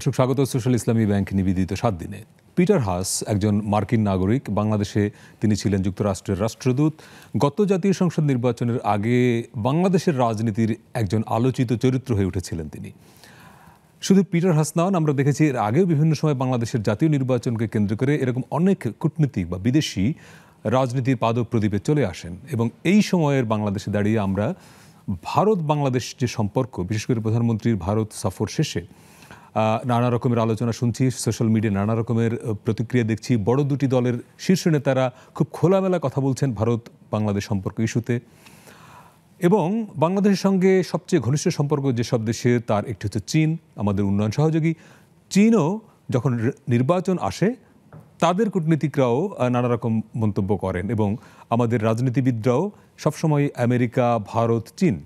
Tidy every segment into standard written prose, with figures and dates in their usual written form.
দর্শক স্বাগত সোশ্যাল ইসলামী ব্যাংক নিবেদিত 7 দিনে। পিটার হাস একজন মার্কিন নাগরিক, বাংলাদেশে তিনি ছিলেন যুক্তরাষ্ট্রের রাষ্ট্রদূত। গত জাতীয় সংসদ নির্বাচনের আগে বাংলাদেশের রাজনীতির একজন আলোচিত চরিত্র হয়ে উঠেছিলেন তিনি। শুধু পিটার হাস নন, আমরা দেখেছি এর আগেও বিভিন্ন সময় বাংলাদেশের জাতীয় নির্বাচনকে কেন্দ্র করে এরকম অনেক কূটনীতিক বা বিদেশি রাজনীতির পাদপ্রদীপে চলে আসেন। এবং এই সময়ের বাংলাদেশে দাঁড়িয়ে আমরা ভারত বাংলাদেশ যে সম্পর্ক, বিশেষ করে প্রধানমন্ত্রীর ভারত সফর শেষে নানা রকমের আলোচনা শুনছি, সোশ্যাল মিডিয়ায় নানা রকমের প্রতিক্রিয়া দেখছি। বড় দুটি দলের শীর্ষ নেতারা খুব খোলামেলা কথা বলছেন ভারত বাংলাদেশ সম্পর্ক ইস্যুতে। এবং বাংলাদেশের সঙ্গে সবচেয়ে ঘনিষ্ঠ সম্পর্ক যেসব দেশে, তার একটি হচ্ছে চীন, আমাদের উন্নয়ন সহযোগী। চীনও যখন নির্বাচন আসে তাদের কূটনীতিকরাও নানা রকম মন্তব্য করেন এবং আমাদের রাজনীতিবিদরাও সবসময় আমেরিকা, ভারত, চীন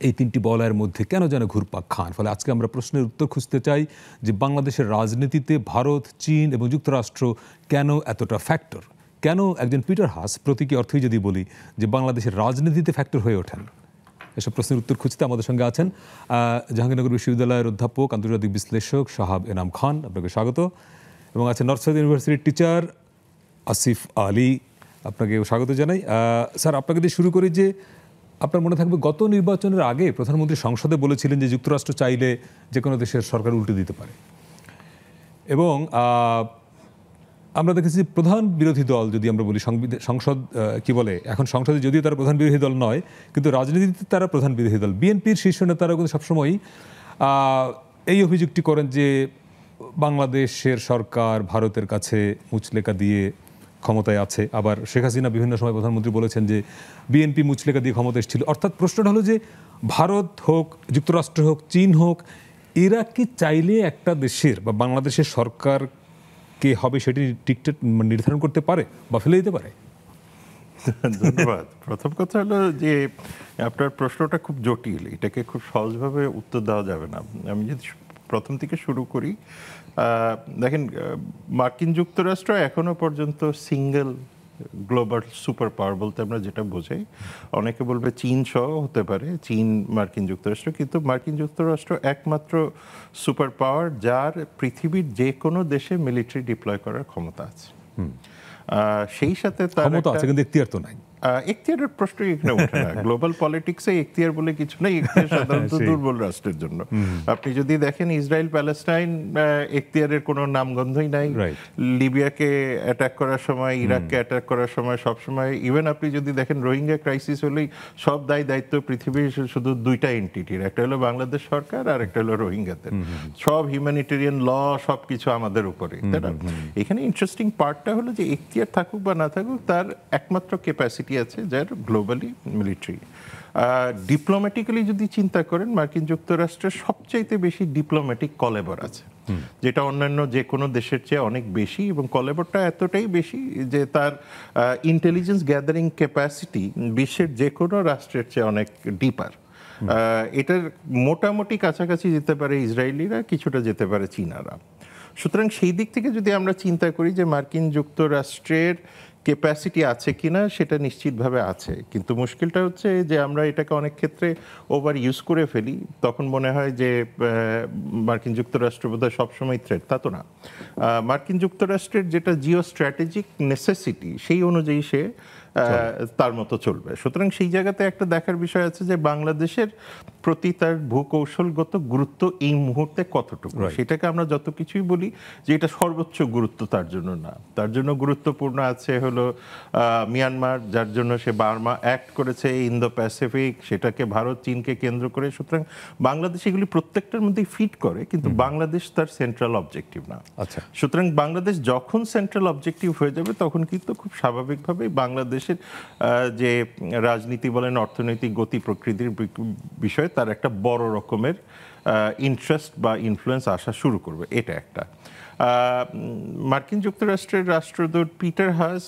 এই তিনটি বলয়ের মধ্যে কেন যেন ঘুরপাক খান। ফলে আজকে আমরা প্রশ্নের উত্তর খুঁজতে চাই যে বাংলাদেশের রাজনীতিতে ভারত, চীন এবং যুক্তরাষ্ট্র কেন এতটা ফ্যাক্টর, কেন একজন পিটার হাস প্রতীকী অর্থই যদি বলি যে বাংলাদেশের রাজনীতিতে ফ্যাক্টর হয়ে ওঠেন। এসব প্রশ্নের উত্তর খুঁজতে আমাদের সঙ্গে আছেন জাহাঙ্গীরনগর বিশ্ববিদ্যালয়ের অধ্যাপক, আন্তর্জাতিক বিশ্লেষক শাহাব এনাম খান, আপনাকে স্বাগত। এবং আছেন নর্থ সাউথ ইউনিভার্সিটির টিচার আসিফ আলী, আপনাকে স্বাগত জানাই। স্যার, আপনাকে দিয়ে শুরু করি যে আপনার মনে থাকবে গত নির্বাচনের আগে প্রধানমন্ত্রী সংসদে বলেছিলেন যে যুক্তরাষ্ট্র চাইলে যে কোনো দেশের সরকার উল্টে দিতে পারে। এবং আমরা দেখেছি প্রধান বিরোধী দল, যদি আমরা বলি সংসদ কি বলে, এখন সংসদে যদিও তারা প্রধান বিরোধী দল নয়, কিন্তু রাজনীতিতে তারা প্রধান বিরোধী দল। বিএনপির শীর্ষ নেতারা কিন্তু সবসময়ই এই অভিযোগটি করেন যে বাংলাদেশের সরকার ভারতের কাছে মুচলেকা দিয়ে ক্ষমতায় আছে। আবার শেখ হাসিনা বিভিন্ন সময় প্রধানমন্ত্রী বলেছেন যে বিএনপি মুচলেকা দিয়ে ক্ষমতায় এসেছিল। অর্থাৎ প্রশ্নটা হলো যে ভারত হোক, যুক্তরাষ্ট্র হোক, চীন হোক, এরা কি চাইলে একটা দেশের বা বাংলাদেশের সরকার কে হবে সেটি টিকটেট নির্ধারণ করতে পারে বা ফেলে দিতে পারে? ধন্যবাদ। প্রথম কথা হলো যে আপনার প্রশ্নটা খুব জটিল, এটাকে খুব সহজভাবে উত্তর দেওয়া যাবে না। আমি যদি প্রথম থেকে শুরু করি, দেখেন, মার্কিন যুক্তরাষ্ট্র এখনো পর্যন্ত সিঙ্গেল গ্লোবাল সুপার পাওয়ার বলতে আমরা যেটা বোঝাই, অনেকে বলবে চীন সহ হতে পারে, চীন, মার্কিন যুক্তরাষ্ট্র, কিন্তু মার্কিন যুক্তরাষ্ট্র একমাত্র সুপার পাওয়ার যার পৃথিবীর যে কোনো দেশে মিলিটারি ডিপ্লয় করার ক্ষমতা আছে। সেই সাথে তার ক্ষমতা আছে কিন্তু এখতিয়ার তো নাই। এখতিয়ারের প্রশ্নই এখানে ওঠে না। গ্লোবাল পলিটিক্সে এখতিয়ার বলে কিছু নেই, এখতিয়ার সাধারণত দুর্বল রাষ্ট্রের জন্য। আপনি যদি দেখেন ইসরায়েল প্যালেস্টাইন, এখতিয়ারের কোনো নামগন্ধই নাই। লিবিয়াকে অ্যাটাক করার সময়, ইরাককে অ্যাটাক করার সময়, সবসময়, ইভেন আপনি যদি দেখেন রোহিঙ্গা ক্রাইসিস হলেই সব দায়িত্ব পৃথিবীর শুধু দুইটা এন্টিটির, একটা হলো বাংলাদেশ সরকার আর একটা হলো রোহিঙ্গাদের। সব হিউম্যানিটেরিয়ান ল সব কিছু আমাদের উপরে, তাই না? এখানে ইন্টারেস্টিং পার্টটা হলো যে এখতিয়ার থাকুক বা না থাকুক, তার একমাত্র ক্যাপাসিটি আছে যার গ্লোবালি মিলিটারি। ডিপ্লোম্যাটিক্যালি যদি চিন্তা করেন, মার্কিন যুক্তরাষ্ট্রের সবচাইতে বেশি ডিপ্লোম্যাটিক কলেবর আছে, যেটা অন্যান্য যে কোনো দেশের চেয়ে অনেক বেশি, এবং কলেবরটা এতটাই বেশি যে তার ইন্টেলিজেন্স গ্যাদারিং ক্যাপাসিটি বিশ্বের যে কোনো রাষ্ট্রের চেয়ে অনেক ডিপার। এটার মোটামুটি কাছাকাছি যেতে পারে ইসরায়েলিরা, কিছুটা যেতে পারে চীনারা। সুতরাং সেই দিক থেকে যদি আমরা চিন্তা করি যে মার্কিন যুক্তরাষ্ট্রের ক্যাপাসিটি আছে কিনা, সেটা নিশ্চিতভাবে আছে। কিন্তু মুশকিলটা হচ্ছে যে আমরা এটাকে অনেক ক্ষেত্রে ওভার ইউজ করে ফেলি, তখন মনে হয় যে মার্কিন যুক্তরাষ্ট্র বোধহয় সবসময় থ্রেট। তা তো না। মার্কিন যুক্তরাষ্ট্রের যেটা জিও স্ট্র্যাটেজিক নেসেসিটি, সেই অনুযায়ী সে তার মতো চলবে। সুতরাং সেই জায়গাতে একটা দেখার বিষয় আছে যে বাংলাদেশের প্রতি তার ভূকৌশলগত গুরুত্ব এই মুহূর্তে কতটুকু। সেটাকে আমরা যত কিছুই বলি যে এটা সর্বোচ্চ গুরুত্ব, তার জন্য না। তার জন্য গুরুত্বপূর্ণ আছে হলো মিয়ানমার, যার জন্য সে বার্মা অ্যাক্ট করেছে, ইন্দো প্যাসিফিক, সেটাকে ভারত, চীনকে কেন্দ্র করে। সুতরাং বাংলাদেশ এগুলি প্রত্যেকটার মধ্যেই ফিট করে, কিন্তু বাংলাদেশ তার সেন্ট্রাল অবজেক্টিভ না। সুতরাং বাংলাদেশ যখন সেন্ট্রাল অবজেক্টিভ হয়ে যাবে, তখন কিন্তু খুব স্বাভাবিকভাবেই বাংলাদেশের যে রাজনীতি বলেন, অর্থনৈতিক গতি প্রকৃতির বিষয়ে তার একটা বড় রকমের ইন্টারেস্ট বা ইনফ্লুয়েন্স আসা শুরু করবে। এটা একটা। মার্কিন যুক্তরাষ্ট্রের রাষ্ট্রদূত পিটার হাস,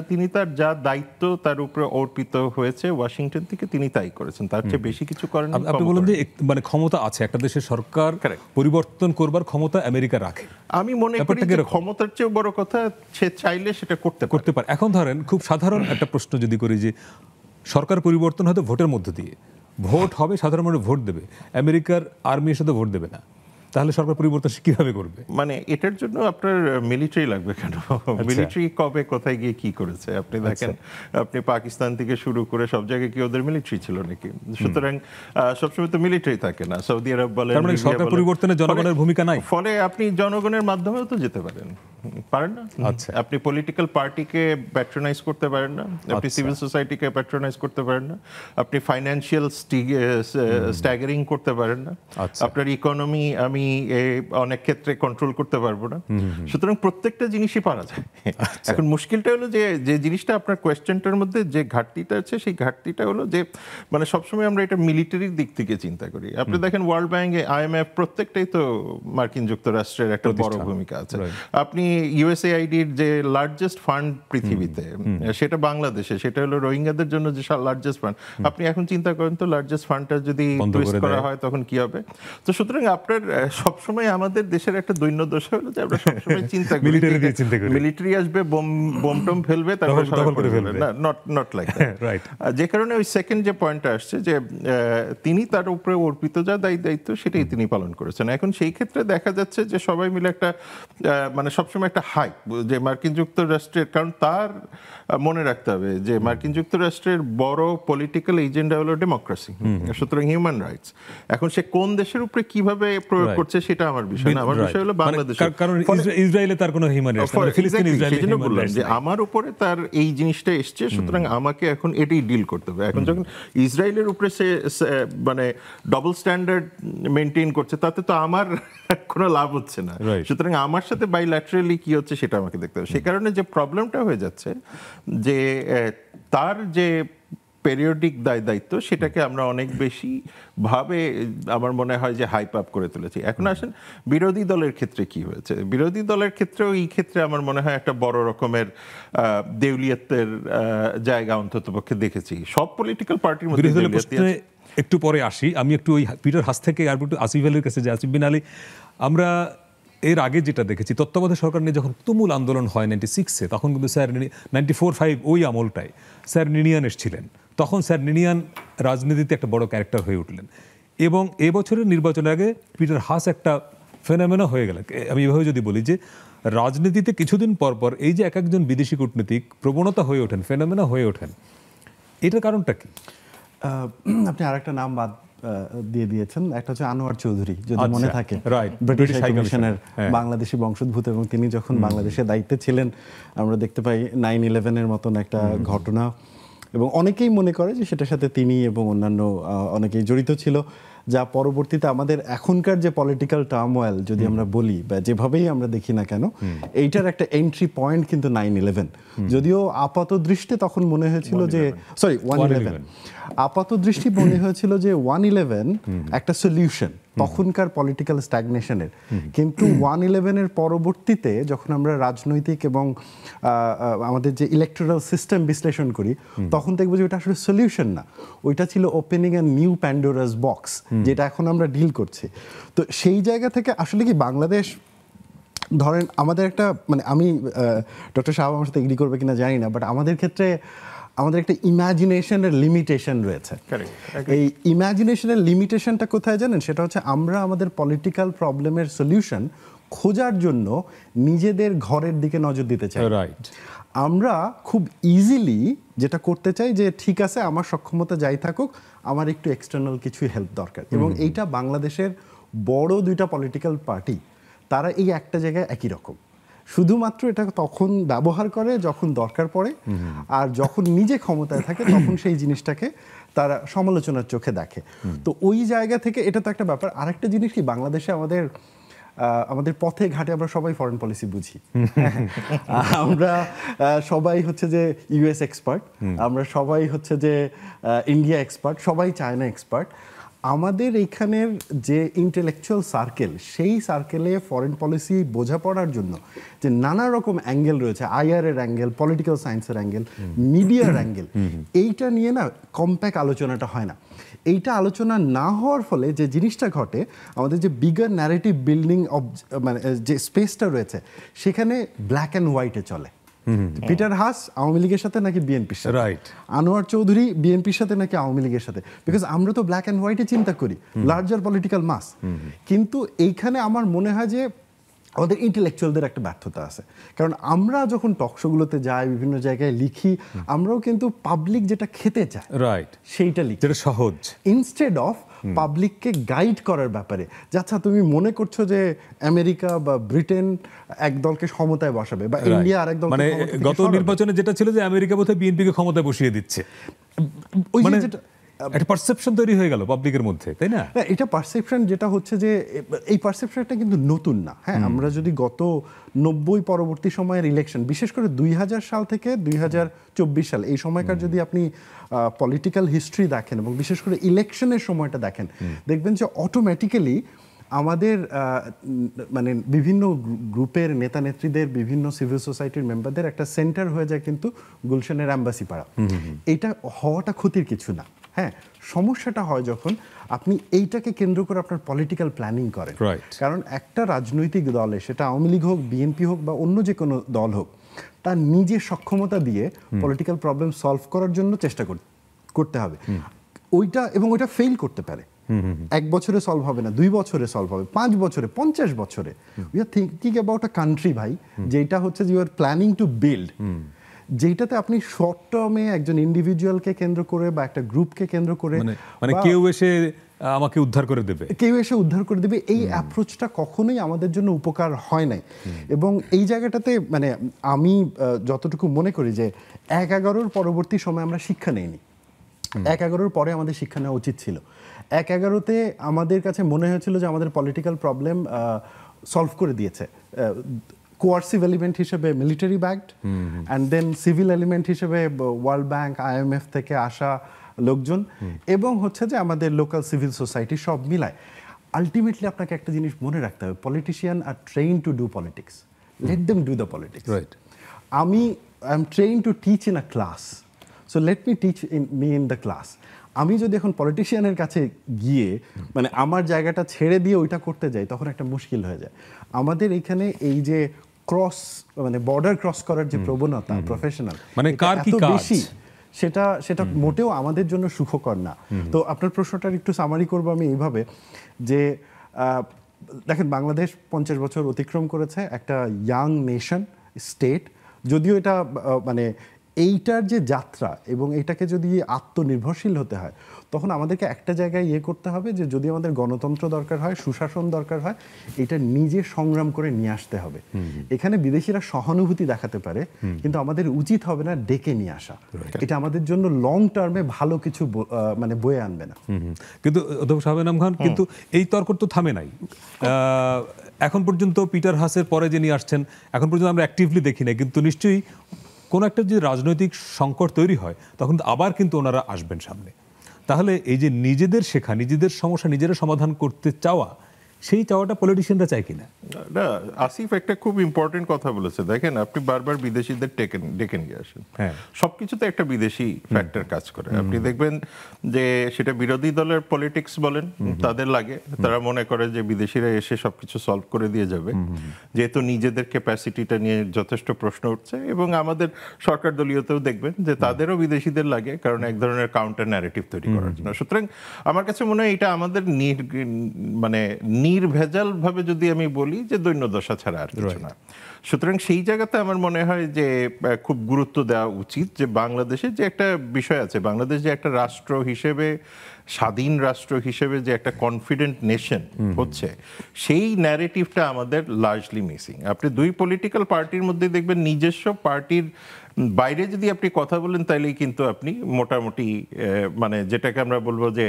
তিনি তার যা দায়িত্ব তার উপরে অর্পিত হয়েছে ওয়াশিংটন থেকে, তিনি তাই করেছেন, তার চেয়ে বেশি কিছু করেন। আপনি বলেন যে মানে ক্ষমতা আছে, একটা দেশের সরকার পরিবর্তন করবার ক্ষমতা আমেরিকা রাখে। আমি মনে করি ক্ষমতার চেয়ে বড় কথা, সে চাইলে সেটা করতে পারে। এখন ধরেন খুব সাধারণ একটা প্রশ্ন যদি করি যে সরকার পরিবর্তন হয়তো ভোটের মধ্য দিয়ে, ভোট হবে, সাধারণ মানুষ ভোট দেবে, আমেরিকার আর্মি এসে তো ভোট দেবে না। তাহলে সরকার পরিবর্তন কিভাবে করবে? মানে এটার জন্য আপনার মিলিটারি লাগবে কেন? মিলিটারি কবে কোথায় গিয়ে কি করেছে আপনি দেখেন। আপনি পাকিস্তান থেকে শুরু করে সব জায়গায় কি ওদের মিলিটারি ছিল নাকি? সুতরাং সবসময় তো মিলিটারি থাকে না। সৌদি আরব বলেন, তার মানে সরকার পরিবর্তনে জনগণের ভূমিকা নাই। ফলে আপনি জনগণের মাধ্যমেও তো যেতে পারেন না? আপনি পলিটিক্যাল পার্টিকে প্যাট্রোনাইজ করতে পারেন না, আপনি সিভিল সোসাইটিকে প্যাট্রোনাইজ করতে পারেন না, আপনি ফাইন্যান্সিয়াল স্ট্যাগারিং করতে পারেন না, আপনার ইকোনমি আমি অনেক ক্ষেত্রে কন্ট্রোল করতে পারবো না। সুতরাং প্রত্যেকটা জিনিসই পারা যায়। এখন মুশকিলটা হলো যে জিনিসটা আপনার কোয়েশ্চেনটার মধ্যে যে ঘাটতিটা আছে, সেই ঘাটতিটা হলো যে মানে সবসময় আমরা এটা মিলিটারির দিক থেকে চিন্তা করি। আপনি দেখেন ওয়ার্ল্ড ব্যাংক, IMF প্রত্যেকটাই তো মার্কিন যুক্তরাষ্ট্রের একটা বড় ভূমিকা আছে। আপনি USAID-র যে লার্জেস্ট ফান্ড পৃথিবীতে, সেটা বাংলাদেশে, সেটা হলো রোহিঙ্গাদের জন্য যে লার্জেস্ট ফান্ড। আপনি এখন চিন্তা করেন তো লার্জেস্ট ফান্ডটা যদি টুইস্ট করা হয় তখন কি হবে? তো সুতরাং আপনার সবসময় আমাদের দেশের একটা দৈন্যদশা হলো যে আমরা সবসময় চিন্তা করি মিলিটারি আসবে, বোম টোম ফেলবে, তারপর নট লাইক দ্যাট। যে কারণে ওই সেকেন্ড যে পয়েন্টটা আসছে যে তিনি তার উপরে অর্পিত যা দায়িত্ব সেটাই তিনি পালন করেছেন। এখন সেই ক্ষেত্রে দেখা যাচ্ছে যে সবাই মিলে একটা মানে সবসময় একটা হাইপ যে মার্কিন যুক্তরাষ্ট্রের, কারণ তার মনে রাখতে হবে যে মার্কিন যুক্তরাষ্ট্রের বড় পলিটিক্যাল এজেন্ডা হলো ডেমোক্রেসি, সুতরাং হিউম্যান রাইটস। এখন সে কোন দেশের উপরে কিভাবে প্রয়োগ করছে সেটা আমার বিষয় না, আমার বিষয় হলো বাংলাদেশ। কারণ ইসরায়েলে তার কোনো হিউম্যান রাইটস নেই, ফিলিস্তিন ইসরায়েলি হিউম্যান রাইটস যে আমার উপরে তার এই জিনিসটা এসছে, সুতরাং আমাকে এখন এটাই ডিল করতে হবে। এখন যখন ইসরায়েলের উপরে সে মানে ডবল স্ট্যান্ডার্ড মেনটেন করছে, তাতে তো আমার কোনো লাভ হচ্ছে না। সুতরাং আমার সাথে বাইল্যাটারালি কি হচ্ছে সেটা আমাকে দেখতে হবে। সে কারণে যে প্রবলেমটা হয়ে যাচ্ছে যে তার যে পেরিয়ডিক দায়িত্ব, সেটাকে আমরা অনেক বেশি ভাবে আমার মনে হয় যে হাইপ আপ করে তুলেছি। এখন আসেন বিরোধী দলের ক্ষেত্রে কি হয়েছে। বিরোধী দলের ক্ষেত্রেও এই ক্ষেত্রে আমার মনে হয় একটা বড় রকমের দেউলিয়াতের জায়গা অন্তত পক্ষে দেখেছি সব পলিটিক্যাল পার্টির মধ্যে। একটু পরে আসি, আমি একটু ওই পিটার হাস থেকে আর একটু আসিফ আলীর কাছে যে আসিফ বিন আলী, আমরা এর আগে যেটা দেখেছি তত্ত্বাবধায়ক সরকার নিয়ে যখন তুমুল আন্দোলন হয় 96-এ, তখন কিন্তু স্যার 94-5 ওই আমলটায় স্যার নিনিয়ান এসেছিলেন। তখন স্যার নিনিয়ান রাজনীতিতে একটা বড় ক্যারেক্টার হয়ে উঠলেন এবং এবছরের নির্বাচনের আগে পিটার হাস একটা ফেনোমেনা হয়ে গেল। আমি এভাবে যদি বলি যে রাজনীতিতে কিছুদিন পর পর এই যে এক একজন বিদেশি কূটনীতিক প্রবণতা হয়ে ওঠেন, ফেনোমেনা হয়ে ওঠেন, এটার কারণটা কি? আপনি আরেকটা নাম বাদ দিয়ে দিয়েছেন, একটা হচ্ছে আনোয়ার চৌধুরী, যদি মনে থাকে, ব্রিটিশ হাই কমিশনের বাংলাদেশি বংশোদ্ভূত, এবং তিনি যখন বাংলাদেশের দায়িত্বে ছিলেন আমরা দেখতে পাই 9/11-এর মতন একটা ঘটনা, এবং অনেকেই মনে করে যে সেটার সাথে তিনি এবং অন্যান্য অনেকেই জড়িত ছিল, যা পরবর্তীতে আমাদের এখনকার যে পলিটিক্যাল টার্মোয়েল যদি আমরা বলি বা যেভাবেই আমরা দেখি না কেন, এইটার একটা এন্ট্রি পয়েন্ট কিন্তু 9/11। যদিও আপাত দৃষ্টি তখন মনে হয়েছিল যে 1/11 আপাত দৃষ্টি মনে হয়েছিল যে 1/11 একটা সলিউশন তখনকার পলিটিক্যাল স্ট্যাগনেশনের, কিন্তু 1/11-এর পরবর্তীতে যখন আমরা রাজনৈতিক এবং আমাদের যে ইলেকটোরাল সিস্টেম বিশ্লেষণ করি, তখন দেখবো যে ওটা আসলে সলিউশন না, ওইটা ছিল opening a new Pandora's box, যেটা এখন আমরা ডিল করছি। তো সেই জায়গা থেকে আসলে কি বাংলাদেশ, ধরেন আমাদের একটা মানে, আমি ডক্টর সাহেব আমার সাথে এগ্রি করবে কিনা জানি না, বাট আমাদের ক্ষেত্রে আমাদের একটা ইমাজিনেশনের লিমিটেশন রয়েছে। এই ইমাজিনেশনের লিমিটেশনটা কোথায় জানেন? সেটা হচ্ছে আমরা আমাদের পলিটিক্যাল প্রবলেমের সলিউশন খোঁজার জন্য নিজেদের ঘরের দিকে নজর দিতে চাই। আমরা খুব ইজিলি যেটা করতে চাই যে ঠিক আছে, আমার সক্ষমতা যাই থাকুক, আমার একটু এক্সটার্নাল কিছু হেল্প দরকার। এবং এইটা বাংলাদেশের বড় দুইটা পলিটিক্যাল পার্টি, তারা এই একটা জায়গায় একই রকম, শুধুমাত্র এটা তখন ব্যবহার করে যখন দরকার পড়ে, আর যখন নিজে ক্ষমতায় থাকে তখন সেই জিনিসটাকে তারা সমালোচনার চোখে দেখে। তো ওই জায়গা থেকে এটা তো একটা ব্যাপার। আরেকটা জিনিস কি, বাংলাদেশে আমাদের পথে ঘাটে আমরা সবাই ফরেন পলিসি বুঝি, আমরা সবাই হচ্ছে যে ইউএস এক্সপার্ট, আমরা সবাই হচ্ছে যে ইন্ডিয়া এক্সপার্ট, সবাই চায়না এক্সপার্ট। আমাদের এইখানের যে ইন্টেলেকচুয়াল সার্কেল, সেই সার্কেলে ফরেন পলিসি বোঝাপড়ার জন্য যে নানা রকম অ্যাঙ্গেল রয়েছে, আইআর এর অ্যাঙ্গেল, পলিটিক্যাল সায়েন্সের অ্যাঙ্গেল, মিডিয়ার অ্যাঙ্গেল, এইটা নিয়ে না কম্প্যাক্ট আলোচনাটা হয় না। এইটা আলোচনা না হওয়ার ফলে যে জিনিসটা ঘটে, আমাদের যে বিগার ন্যারেটিভ বিল্ডিং মানে যে স্পেসটা রয়েছে, সেখানে ব্ল্যাক অ্যান্ড হোয়াইটে চলে। পিটার হাস আওয়ামী লীগের সাথে নাকি বিএনপির সাথে, রাইট, আনোয়ার চৌধুরী বিএনপির সাথে নাকি আওয়ামী লীগের সাথে, বিকজ আমরা তো ব্ল্যাক অ্যান্ড হোয়াইটে চিন্তা করি, লার্জার পলিটিক্যাল মাস। কিন্তু এইখানে আমার মনে হয় যে আমাদের ইন্টেলেকচুয়ালদের একটা ব্যর্থতা আছে, কারণ আমরা যখন টকশোগুলোতে যাই, বিভিন্ন জায়গায় লিখি, আমরাও কিন্তু পাবলিক যেটা খেতে চায় রাইট, সেইটা লিখি, যেটা সহজ, ইনস্টেড অফ পাবলিককে গাইড করার ব্যাপারে। আচ্ছা, তুমি মনে করছো যে আমেরিকা বা ব্রিটেন এক দলকে ক্ষমতায় বসাবে বা ইন্ডিয়া আরেক দলকে, মানে গত নির্বাচনে যেটা ছিল যে আমেরিকা বোধহয় বিএনপিকে ক্ষমতায় বসিয়ে দিচ্ছে, ওই মানে যেটা একটা পারসেপশন তৈরি হয়ে গেল পাবলিকের মধ্যে, তাই না? এটা পারসেপশন যেটা হচ্ছে যে এই পারসেপশনটা কিন্তু নতুন না। হ্যাঁ, আমরা যদি গত 90 পরবর্তী সময়ের ইলেকশন, বিশেষ করে 2000 সাল থেকে 2024 সাল এই সময়কার যদি আপনি পলিটিক্যাল হিস্ট্রি দেখেন এবং বিশেষ করে ইলেকশনের সময়টা দেখেন, দেখবেন যে অটোমেটিক্যালি আমাদের মানে বিভিন্ন গ্রুপের নেতা নেত্রীদের, বিভিন্ন সিভিল সোসাইটির মেম্বারদের একটা সেন্টার হয়ে যায় কিন্তু গুলশানের অ্যাম্বাসি পাড়া। এইটা হওয়াটা ক্ষতির কিছু না। হ্যাঁ, সমস্যাটা হয় যখন আপনি এইটাকে কেন্দ্র করে আপনার পলিটিক্যাল প্ল্যানিং করেন। কারণ একটা রাজনৈতিক দলে, সেটা আওয়ামী লীগ হোক, বিএনপি হোক বা অন্য যে কোনো দল হোক, তার নিজের সক্ষমতা দিয়ে পলিটিক্যাল প্রবলেম সলভ করার জন্য চেষ্টা করতে হবে। ওইটা ফেল করতে পারে। 1 বছরে সলভ হবে না, 2 বছরে সলভ হবে, 5 বছরে, 50 বছরে। We are thinking about a country ভাই, যেটা হচ্ছে যে you are planning to build, যেটাতে আপনি শর্ট টার্মে একজন ইন্ডিভিজুয়ালকে কেন্দ্র করে বা একটা গ্রুপকে কেন্দ্র করে, মানে কেউ এসে আমাকে উদ্ধার করে দেবে, এই অ্যাপ্রোচটা কখনোই আমাদের জন্য উপকার হয় নাই। এবং এই জায়গাটাতে মানে আমি যতটুকু মনে করি যে 1/11 পরবর্তী সময় আমরা শিক্ষা নেইনি। 1/11 পরে আমাদের শিক্ষা নেওয়া উচিত ছিল। 1/11-তে আমাদের কাছে মনে হয়েছিল যে আমাদের পলিটিক্যাল প্রবলেম সলভ করে দিয়েছে। কোয়ার্সিভ এলিমেন্ট হিসেবে military backed, and then civil element হিসেবে ওয়ার্ল্ড ব্যাংক, IMF থেকে আসা লোকজন, এবং হচ্ছে যে আমাদের লোকাল সিভিল সোসাইটি, সব মিলায়। আলটিমেটলি আপনাকে একটা জিনিস মনে রাখতে হবে, politician are train to do politics, let them do the politics. I am train to teach in a class, so let me teach in the class. আমি যদি এখন পলিটিশিয়ানের কাছে গিয়ে মানে আমার জায়গাটা ছেড়ে দিয়ে ওইটা করতে যাই, তখন একটা মুশকিল হয়ে যায়। আমাদের এখানে এই যে মানে বর্ডার ক্রস করার যে প্রবণতা, প্রফেশনাল মানে কার কি কাজ, সেটা মোটেও আমাদের জন্য সুখকর না। তো আপনার প্রশ্নটার একটু সামারি করবো আমি এইভাবে যে দেখেন, বাংলাদেশ 50 বছর অতিক্রম করেছে, একটা ইয়াং নেশন স্টেট। যদিও এটা মানে এইটার যে যাত্রা এবং এটাকে যদি আত্মনির্ভরশীল হতে হয়, তখন আমাদেরকে একটা জায়গায় করতে হবে যে যদি আমাদের গণতন্ত্র দরকার হয়, সুশাসন দরকার হয়, এটা নিজে সংগ্রাম করে নিয়ে আসতে হবে। এখানে বিদেশিরা সহানুভূতি দেখাতে পারে, কিন্তু আমাদের উচিত হবে না ডেকে নিয়ে আসা। এটা আমাদের জন্য লং টার্মে ভালো কিছু মানে বয়ে আনবে না। কিন্তু অধ্যাপক শাহাব এনাম খান, কিন্তু এই তর্ক তো থামে নাই। এখন পর্যন্ত পিটার হাসের পরে যিনি আসছেন, এখন পর্যন্ত আমরা অ্যাক্টিভলি দেখি নাই, কিন্তু নিশ্চয়ই কোনো একটা যদি রাজনৈতিক সংকট তৈরি হয়, তখন আবার কিন্তু ওনারা আসবেন সামনে। তাহলে এই যে নিজেদের শেখা, নিজেদের সমস্যা নিজেরা সমাধান করতে চাওয়া, সেই চাওয়াটা পলিটিশিয়ানরা চায় কিনা? না, আসিফ একটা খুব ইম্পর্টেন্ট কথা বলেছে। দেখেন, আপনি বারবার বিদেশিদের ডেকে নিয়ে আসেন, সবকিছুতে একটা বিদেশি ফ্যাক্টর কাজ করে। আপনি দেখবেন যে সেটা বিরোধী দলের পলিটিক্স বলেন, তাদের লাগে, তারা মনে করে যে বিদেশিরা এসে সবকিছু সলভ করে দিয়ে যাবে, যেহেতু নিজেদের ক্যাপাসিটিটা নিয়ে যথেষ্ট প্রশ্ন উঠছে। এবং আমাদের সরকার দলীয়তেও দেখবেন যে তাদেরও বিদেশিদের লাগে, কারণ এক ধরনের কাউন্টার ন্যারেটিভ তৈরি করার জন্য। সুতরাং আমার কাছে মনে হয় এটা আমাদের মানে নির্ভেজাল ভাবে যদি আমি বলি যে দৈন্যদশা ছাড়া আর কিছু না। সুতরাং সেই জায়গাতে আমার মনে হয় যে খুব গুরুত্ব দেওয়া উচিত যে বাংলাদেশের যে একটা বিষয় আছে, বাংলাদেশ যে একটা রাষ্ট্র হিসেবে, স্বাধীন রাষ্ট্র হিসেবে যে একটা কনফিডেন্ট নেশন হচ্ছে, সেই ন্যারেটিভটা আমাদের লার্জলি মিসিং। আপনি দুই পলিটিক্যাল পার্টির মধ্যে দেখবেন নিজস্ব পার্টির বাইরে যদি আপনি কথা বলেন, তাইলেই কিন্তু আপনি মোটামুটি মানে যেটাকে আমরা বলবো যে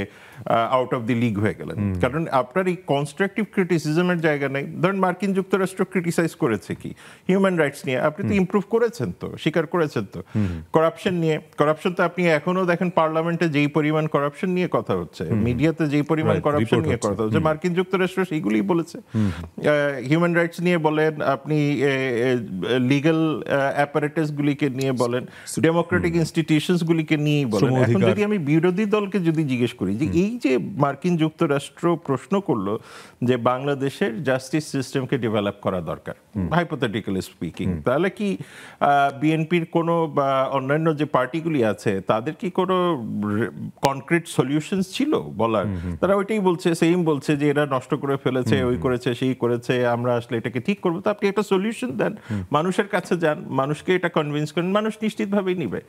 আউট অফ দি লিগ হয়ে গেলেন। কারণ আপনার এই কনস্ট্রাকটিভ ক্রিটিসিজমের জায়গা নেই। ধরেন মার্কিন যুক্তরাষ্ট্র ক্রিটিসাইজ করেছে কি হিউম্যান রাইটস নিয়ে, আপনি তো ইমপ্রুভ করেছেন, তো স্বীকার করেছেন। তো করাপশন নিয়ে, করাপশন তো আপনি এখনো দেখেন পার্লামেন্টে যেই পরিমাণ করাপশন নিয়ে কথা হচ্ছে, মিডিয়াতে যেই পরিমাণ করাপশন নিয়ে কথা হচ্ছে, মার্কিন যুক্তরাষ্ট্র সেইগুলিই বলেছে। হিউম্যান রাইটস নিয়ে বলেন, আপনি লিগ্যাল অ্যাপারেটাস গুলিকে নিয়ে বলেন, ডেমোক্রেটিক ইনস্টিটিউশনস গুলিকে নিয়েই বলেন। এখন যদি আমি বিরোধী দলকে যদি জিজ্ঞেস করি যে এই যে মার্কিন যুক্তরাষ্ট্র প্রশ্ন করলো যে বাংলাদেশের জাস্টিস সিস্টেমকে ডেভেলপ করা দরকার, হাইপোথেটিক্যালি স্পিকিং, তাহলে কি বিএনপির কোনো বা অন্যান্য যে পার্টিগুলি আছে তাদের কি কোনো কনক্রিট সলিউশনস ছিল বলার? তারা ওইটাই বলছে, সেম বলছে যে এরা নষ্ট করে ফেলেছে, ওই করেছে, সেই করেছে, আমরা আসলে এটাকে ঠিক করবো। তো আপনি একটা সলিউশন দেন, মানুষের কাছে যান, মানুষকে এটা কনভিন্স করেন, মানুষ নিশ্চিতভাবেই নিবে।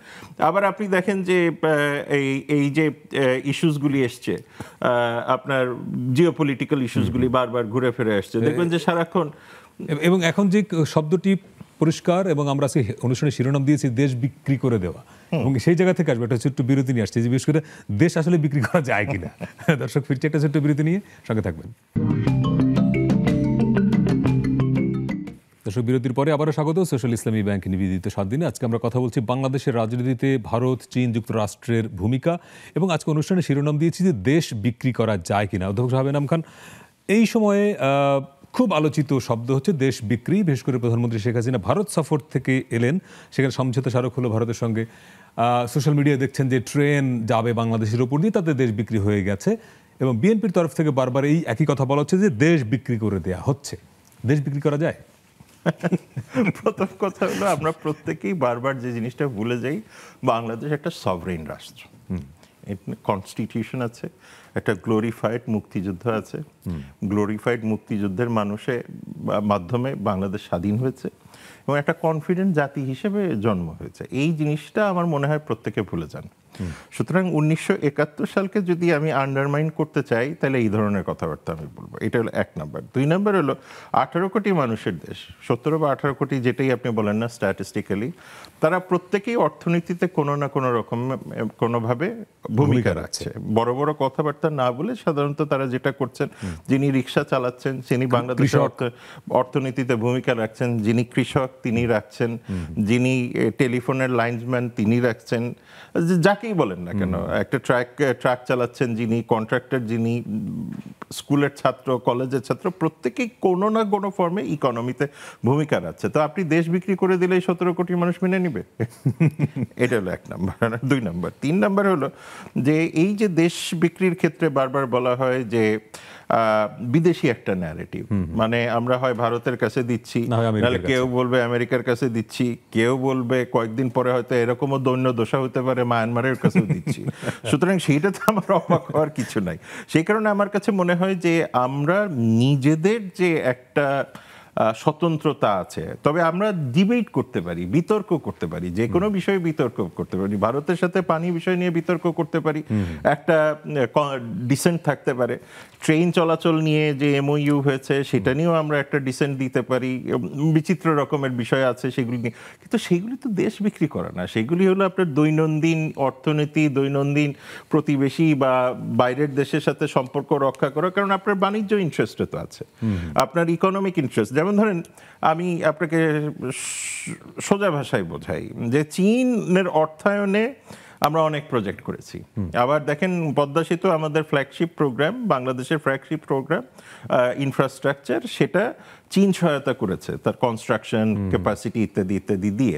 আবার আপনি দেখেন যে এই যে ইস্যুসগুলি এসছে, আপনার জিওপলিটিক্যাল ইস্যুসগুলি বারবার ঘুরে ফিরে আসছে, দেখবেন যে সারাক্ষণ। এবং এখন যে শব্দটি পরিষ্কার, এবং আমরা আজকে অনুষ্ঠানের শিরোনাম দিয়েছি দেশ বিক্রি করে দেওয়া, এবং সেই জায়গা থেকে আসবে একটা ছোট্ট বিরতি নিয়ে আসছে যে বিশেষ করে দেশ আসলে বিক্রি করা যায় কিনা। দর্শক ফিরছে একটা ছোট্ট বিরতি নিয়ে, সঙ্গে থাকবেন। দর্শক বিরতির পরে আবারও স্বাগত সোশ্যাল ইসলামী ব্যাংক নিবেদিত 7 দিনে। আজকে আমরা কথা বলছি বাংলাদেশের রাজনীতিতে ভারত, চীন, যুক্তরাষ্ট্রের ভূমিকা, এবং আজকে অনুষ্ঠানে শিরোনাম দিয়েছি যে দেশ বিক্রি করা যায় কিনা। অধ্যক্ষ সাহেব এনাম খান, এই সময়ে খুব আলোচিত শব্দ হচ্ছে দেশ বিক্রি। বিশেষ করে প্রধানমন্ত্রী শেখ হাসিনা ভারত সফর থেকে এলেন, সেখানে সমঝোতা স্মারক হলো ভারতের সঙ্গে। সোশ্যাল মিডিয়ায় দেখছেন যে ট্রেন যাবে বাংলাদেশের ওপর দিয়ে, তাতে দেশ বিক্রি হয়ে গেছে, এবং বিএনপির তরফ থেকে বারবার এই একই কথা বলা হচ্ছে যে দেশ বিক্রি করে দেয়া হচ্ছে। দেশ বিক্রি করা যায়? প্রথম কথা হলো, আমরা প্রত্যেকেই বারবার যে জিনিসটা ভুলে যাই, বাংলাদেশ একটা সভরেন রাষ্ট্র, কনস্টিটিউশন আছে, একটা গ্লোরিফাইড মুক্তিযুদ্ধ আছে, গ্লোরিফাইড মুক্তিযুদ্ধের মানুষের মাধ্যমে বাংলাদেশ স্বাধীন হয়েছে, এবং একটা কনফিডেন্ট জাতি হিসেবে জন্ম হয়েছে। এই জিনিসটা আমার মনে হয় প্রত্যেকে ভুলে যান। সুতরাং 1971 সালকে যদি আমি আন্ডারমাইন করতে চাই, তাহলে এই ধরনের কথাবার্তা আমি বলবো। এটা হলো 1 নাম্বার। 2 নাম্বার হলো 18 কোটি মানুষের দেশ, 17 বা 18 কোটি যেটাই আপনি বলেন না স্ট্যাটিস্টিক্যালি, তারা প্রত্যেকেই অর্থনীতিতে কোনো না কোনো রকম কোনোভাবে ভূমিকা রাখছে। বড় বড় কথাবার্তা না বলে সাধারণত তারা যেটা করছেন, যিনি রিক্সা চালাচ্ছেন তিনি বাংলাদেশের অর্থনীতিতে ভূমিকা রাখছেন, যিনি কৃষক তিনি রাখছেন, যিনি টেলিফোনের লাইনসম্যান তিনি রাখছেন, যাকেই বলেন না কেন, একটা ট্রাক চালাচ্ছেন যিনি, কন্ট্রাক্টর যিনি, স্কুলের ছাত্র, কলেজের ছাত্র, প্রত্যেকেই কোনো না কোনো ফর্মে ইকোনমিতে ভূমিকা রাখছে। তো আপনি দেশ বিক্রি করে দিলেই 17 কোটি মানুষ মেনে নিবে? এটা হলো 1 নাম্বার। 2 নাম্বার। 3 নাম্বার হলো যে এই যে দেশ বিক্রির ক্ষেত্রে বারবার বলা হয় যে বিদেশি একটা ন্যারেটিভ, মানে আমরা হয় ভারতের কাছে দিচ্ছি, নাহলে কেউ বলবে আমেরিকার কাছে দিচ্ছি, কেউ বলবে কয়েকদিন পরে হয়তো এরকমও দৈন্য দশা হতে পারে মায়ানমারের কাছেও দিচ্ছি। সুতরাং সেইটাতে আমার অবাক হওয়ার কিছু নাই। সেই কারণে আমার কাছে মনে হয় যে আমরা নিজেদের যে একটা স্বতন্ত্রতা আছে, তবে আমরা ডিবেট করতে পারি, বিতর্ক করতে পারি, যে কোনো বিষয়ে বিতর্ক করতে পারি। ভারতের সাথে পানি বিষয় নিয়ে বিতর্ক করতে পারি, একটা ডিসেন্ট থাকতে পারে। ট্রেন চলাচল নিয়ে যে এমওইউ হয়েছে সেটা নিয়েও আমরা একটা ডিসেন্ট দিতে পারি। বিচিত্র রকমের বিষয় আছে সেগুলি নিয়ে, কিন্তু সেগুলি তো দেশ বিক্রি করা না। সেগুলি হলো আপনার দৈনন্দিন অর্থনীতি, দৈনন্দিন প্রতিবেশী বা বাইরের দেশের সাথে সম্পর্ক রক্ষা করা, কারণ আপনার বাণিজ্য ইন্টারেস্টও তো আছে, আপনার ইকোনমিক ইন্টারেস্ট। যেমন ধরেন, আমি আপনাকে সোজা ভাষায় বোঝাই যে চীনের অর্থায়নে আমরা অনেক প্রজেক্ট করেছি। আবার দেখেন পদ্মা সেতু আমাদের ফ্ল্যাগশিপ প্রোগ্রাম, বাংলাদেশের ফ্ল্যাগশিপ প্রোগ্রাম, ইনফ্রাস্ট্রাকচার, সেটা চীন সহায়তা করেছে তার কনস্ট্রাকশন ক্যাপাসিটি ইত্যাদি ইত্যাদি দিয়ে।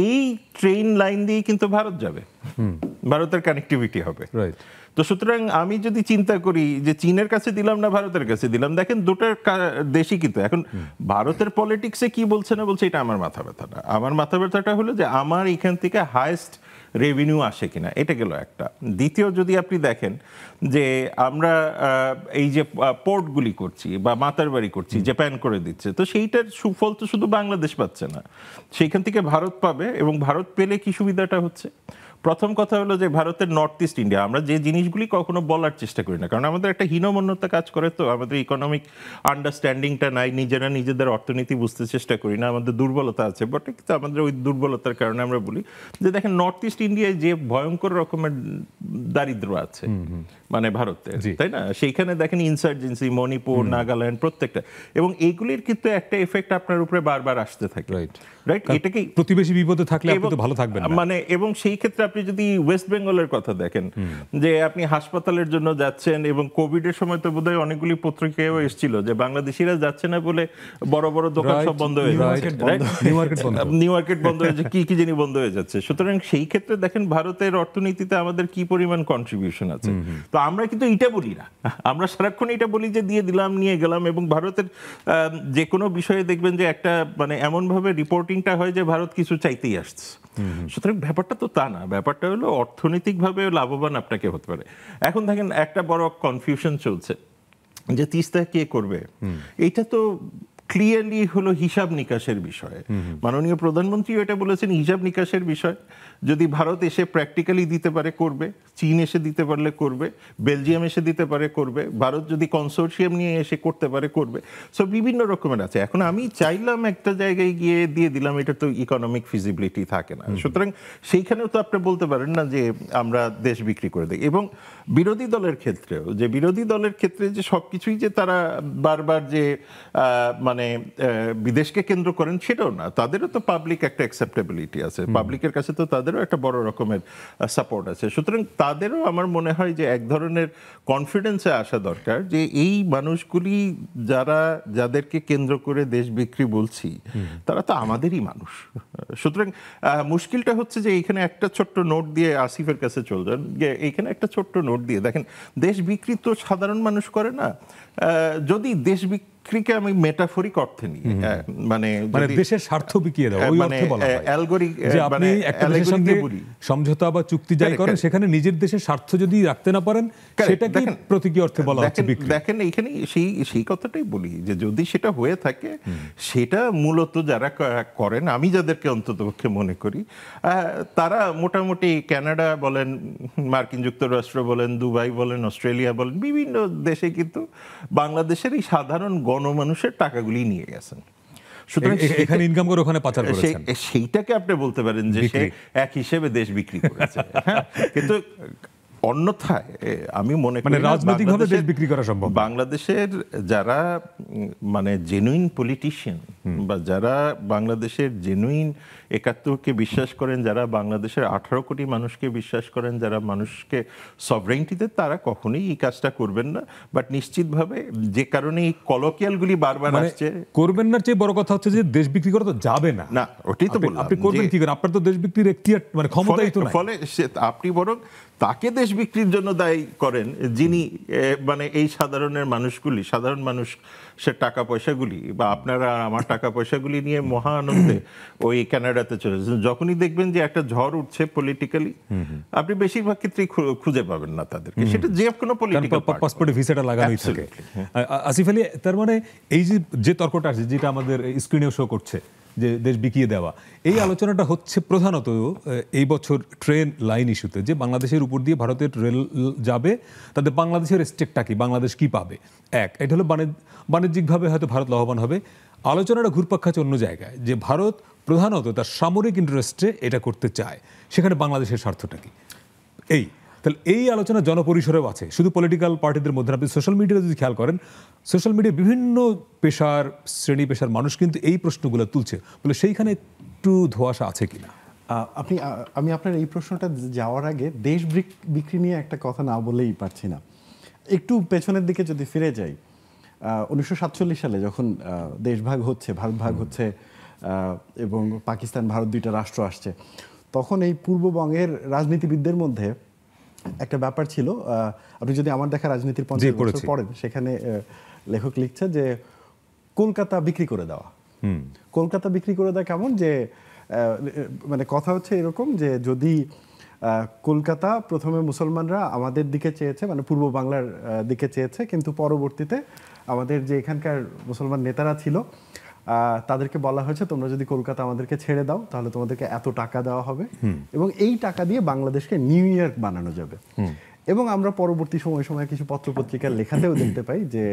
এই ট্রেন লাইন দিয়ে কিন্তু ভারত যাবে, ভারতের কানেক্টিভিটি হবে। তো সুতরাং আমি যদি চিন্তা করি যে চীনের কাছে দিলাম না ভারতের কাছে দিলাম, দেখেন দুটোর দেশই কিন্তু এখন ভারতের পলিটিক্সে কি বলছে না বলছে এটা আমার মাথা ব্যথাটা। আমার মাথা ব্যথাটা হলো যে আমার এখান থেকে হাইয়েস্ট রেভিনিউ আসে কিনা, এটা গেল একটা। দ্বিতীয়, যদি আপনি দেখেন যে আমরা এই যে পোর্টগুলি করছি বা মাতারবাড়ি করছি, জাপান করে দিচ্ছে, তো সেইটার সুফল তো শুধু বাংলাদেশ পাচ্ছে না, সেইখান থেকে ভারত পাবে। এবং ভারত পেলে কি সুবিধাটা হচ্ছে, প্রথম কথা হলো যে ভারতের নর্থ ইস্ট ইন্ডিয়া, আমরা যে জিনিসগুলি কখনো বলার চেষ্টা করি না, কারণ আমাদের একটা হীনমন্যতা কাজ করে, তো আমাদের ইকোনমিক আন্ডারস্ট্যান্ডিংটা নাই, নিজেরা নিজেদের অর্থনীতি বুঝতে চেষ্টা করি না, আমাদের দুর্বলতা আছে বটে, কিন্তু আমাদের ওই দুর্বলতার কারণে আমরা বলি যে দেখেন নর্থ ইস্ট ইন্ডিয়ায় যে ভয়ঙ্কর রকমের দারিদ্র আছে মানে ভারতে, তাই না? সেইখানে দেখেন ইনসার্জেন্সি, মণিপুর, নাগাল্যান্ড, প্রত্যেকটা, এবং এইগুলির কিন্তু একটা এফেক্ট আপনার উপরে বারবার আসতে থাকে। রাইট? এটাকে প্রতিবেশী বিপদে থাকলে আপনি তো ভালো থাকবেন না। মানে এবং সেই ক্ষেত্রে আপনি যদি ওয়েস্ট বেঙ্গলের কথা দেখেন, যে আপনি হাসপাতালের জন্য যাচ্ছেন, এবং কোভিড এর সময় তো বোধহয় অনেকগুলি পত্রিকায়ও এসেছিল যে বাংলাদেশিরা যাচ্ছে না বলে বড় বড় দোকান সব বন্ধ হয়ে যাচ্ছে, নিউ মার্কেট বন্ধ হয়ে যাচ্ছে, কি জিনিস বন্ধ হয়ে যাচ্ছে। সুতরাং সেই ক্ষেত্রে দেখেন ভারতের অর্থনীতিতে আমাদের কি পরিমাণ কন্ট্রিবিউশন আছে। তো আমরা কিন্তু এটা বলি না, আমরা সারাক্ষণ এটা বলি যে দিয়ে দিলাম, নিয়ে গেলাম। এবং ভারতের যে কোনো বিষয়ে দেখবেন যে একটা মানে এমন ভাবে রিপোর্টিংটা হয় যে ভারত কিছু চাইতেই আসছে। সুতরাং ব্যাপারটা তো তা না, ব্যাপারটা হলো অর্থনৈতিকভাবে লাভবান আপনাকে হতে পারে। এখন দেখেন একটা বড় কনফিউশন চলছে যে তিস্তা কে করবে, এটা তো ক্লিয়ারলি হলো হিসাব নিকাশের বিষয়। মাননীয় প্রধানমন্ত্রী এটা বলেছেন হিসাব নিকাশের বিষয়। যদি ভারত এসে প্র্যাকটিক্যালি দিতে পারে করবে, চীন এসে দিতে পারলে করবে, বেলজিয়াম এসে দিতে পারে করবে, ভারত যদি কনসোর্শিয়াম নিয়ে এসে করতে পারে করবে। সো বিভিন্ন রকমের আছে। এখন আমি চাইলাম একটা জায়গায় গিয়ে দিয়ে দিলাম, এটা তো ইকোনমিক ফিজিবিলিটি থাকে না। সুতরাং সেইখানেও তো আপনি বলতে পারেন না যে আমরা দেশ বিক্রি করে দিই। এবং বিরোধী দলের ক্ষেত্রেও, যে বিরোধী দলের ক্ষেত্রে যে সবকিছুই যে তারা বারবার যে মানে বিদেশকে কেন্দ্র করেন সেটাও না, তাদেরও তো পাবলিক একটা অ্যাকসেপ্টেবিলিটি আছে, পাবলিকের কাছে তো তাদেরও একটা বড় রকমের সাপোর্ট আছে। সুতরাং তাদেরও আমার মনে হয় যে এক ধরনের কনফিডেন্সে আসা দরকার যে এই মানুষগুলি যাদেরকে কেন্দ্র করে দেশ বিক্রি বলছি তারা তো আমাদেরই মানুষ। সুতরাং মুশকিলটা হচ্ছে যে এইখানে একটা ছোট্ট নোট দিয়ে, আসিফের কাছে চলে যান, এইখানে একটা ছোট্ট নোট দিয়ে দেখেন দেশ বিক্রি তো সাধারণ মানুষ করে না। যদি দেশ বিক্রিকে আমি মেটাফরিক অর্থে নিই, মানে দেশের স্বার্থ বিকিয়ে দাও, ওই অর্থে বলা হয় যে আপনি একটা দেশের সঙ্গে সমঝোতা বা চুক্তি যাই করেন, সেখানে নিজের দেশের স্বার্থ যদি রাখতে না পারেন সেটাকে প্রতীকী অর্থে বলা হচ্ছে বিক্রি। দেখেন এইখানে সেই কথাটাই বলি যে যদি সেটা হয়ে থাকে, সেটা মূলত যারা করেন, আমি যাদেরকে অন্ততপক্ষে মনে করি, তারা মোটামুটি কানাডা বলেন, মার্কিন যুক্তরাষ্ট্র বলেন, দুবাই বলেন, অস্ট্রেলিয়া বলেন, বিভিন্ন দেশে কিন্তু বাংলাদেশের এই সাধারণ গণমানুষের টাকাগুলি নিয়ে গেছেন। সুতরাং এখানে ইনকাম করে ওখানে পাচার করেছেন, সেইটাকে আপনি বলতে পারেন যে সে এক হিসেবে দেশ বিক্রি করেছে। কিন্তু অন্যথায় আমি মনে করি রাজনৈতিকভাবে দেশ বিক্রি করা সম্ভব। বাংলাদেশের যারা মানে জেনুইন পলিটিশিয়ান, বা যারা বাংলাদেশের জেনুইন ৭১কে বিশ্বাস করেন, যারা বাংলাদেশের ১৮ কোটি মানুষকে বিশ্বাস করেন, যারা মানুষকে সভরেন্টিতে, তারা কখনোই এই কাজটা করবেন না। বাট নিশ্চিতভাবে যে কারণে এই কলোকিয়ালগুলি বারবার আসছে, করবেন না। চেয়ে বড় কথা হচ্ছে যে দেশ বিক্রি করা তো যাবে না। না, ওটাই তো বললাম। আপনি করবেন কি করে? আপনার তো দেশ বিক্রির এখতিয়ার মানে ক্ষমতাই তো নাই। ফলে আপনি বরং তাকে দেশ বিক্রির জন্য দায়ী করেন যিনি মানে এই সাধারণ মানুষের টাকা পয়সাগুলি, বা আপনারা আমার টাকা পয়সাগুলি নিয়ে মহা আনন্দে ওই কানাডাতে চলে যাচ্ছেন। যখনই দেখবেন যে একটা ঝড় উঠছে পলিটিক্যালি, আপনি বেশিরভাগ ক্ষেত্রেই খুঁজে পাবেন না তাদেরকে, সেটা যে কোনো পলিটিক্যাল পাসপোর্টে ভিসাটা লাগানোই থাকে। আসিফ আলী, তার মানে এই যে তর্কটা আছে, যেটা আমাদের স্ক্রিনেও শো করছে, যে দেশ বিকিয়ে দেওয়া, এই আলোচনাটা হচ্ছে প্রধানত এই বছর ট্রেন লাইন ইস্যুতে, যে বাংলাদেশের উপর দিয়ে ভারতের রেল যাবে, তাদের বাংলাদেশের স্টেকটা কি, বাংলাদেশ কি পাবে। এটা হলো বাণিজ্যিকভাবে হয়তো ভারত লাভবান হবে। আলোচনাটা ঘুরপাক খাচ্ছে অন্য জায়গায়, যে ভারত প্রধানত তার সামরিক ইন্টারেস্টে এটা করতে চায়, সেখানে বাংলাদেশের স্বার্থটা কি। তাহলে এই আলোচনা জনপরিসরেও আছে, শুধু পলিটিক্যাল পার্টিদের মধ্যে। আপনি সোশ্যাল মিডিয়াতে যদি খেয়াল করেন, সোশ্যাল মিডিয়ায় বিভিন্ন শ্রেণী পেশার মানুষ কিন্তু এই প্রশ্নগুলো তুলছে, বলে সেইখানে একটু ধোঁয়াশা আছে কিনা। আমি আপনার এই প্রশ্নটা যাওয়ার আগে দেশ বিক্রি নিয়ে একটা কথা না বলেই পারছি না। একটু পেছনের দিকে যদি ফিরে যাই, 1947 সালে যখন দেশ ভাগ হচ্ছে, ভারত ভাগ হচ্ছে, এবং পাকিস্তান ভারত দুইটা রাষ্ট্র আসছে, তখন এই পূর্ববঙ্গের রাজনীতিবিদদের মধ্যে একটা ব্যাপার ছিল। আপনি যদি আমার দেখা রাজনীতির 50 বছর পড়েন, সেখানে লেখক লিখছে যে কলকাতা বিক্রি করে দেওয়া। কলকাতা বিক্রি করে দেওয়া কেমন, যে মানে কথা হচ্ছে এরকম যে যদি কলকাতা প্রথমে মুসলমানরা আমাদের দিকে চেয়েছে, মানে পূর্ব বাংলার দিকে চেয়েছে, কিন্তু পরবর্তীতে আমাদের যে এখানকার মুসলমান নেতারা ছিল তাদেরকে বলা হয়েছে তোমরা যদি কলকাতা আমাদেরকে ছেড়ে দাও তাহলে তোমাদেরকে এত টাকা দেওয়া হবে, এবং এই টাকা দিয়ে বাংলাদেশকে নিউ ইয়র্ক বানানো যাবে। এবং আমরা পরবর্তী সময় কিছু পত্রপত্রিকার লেখাতেও দেখতে পাই যে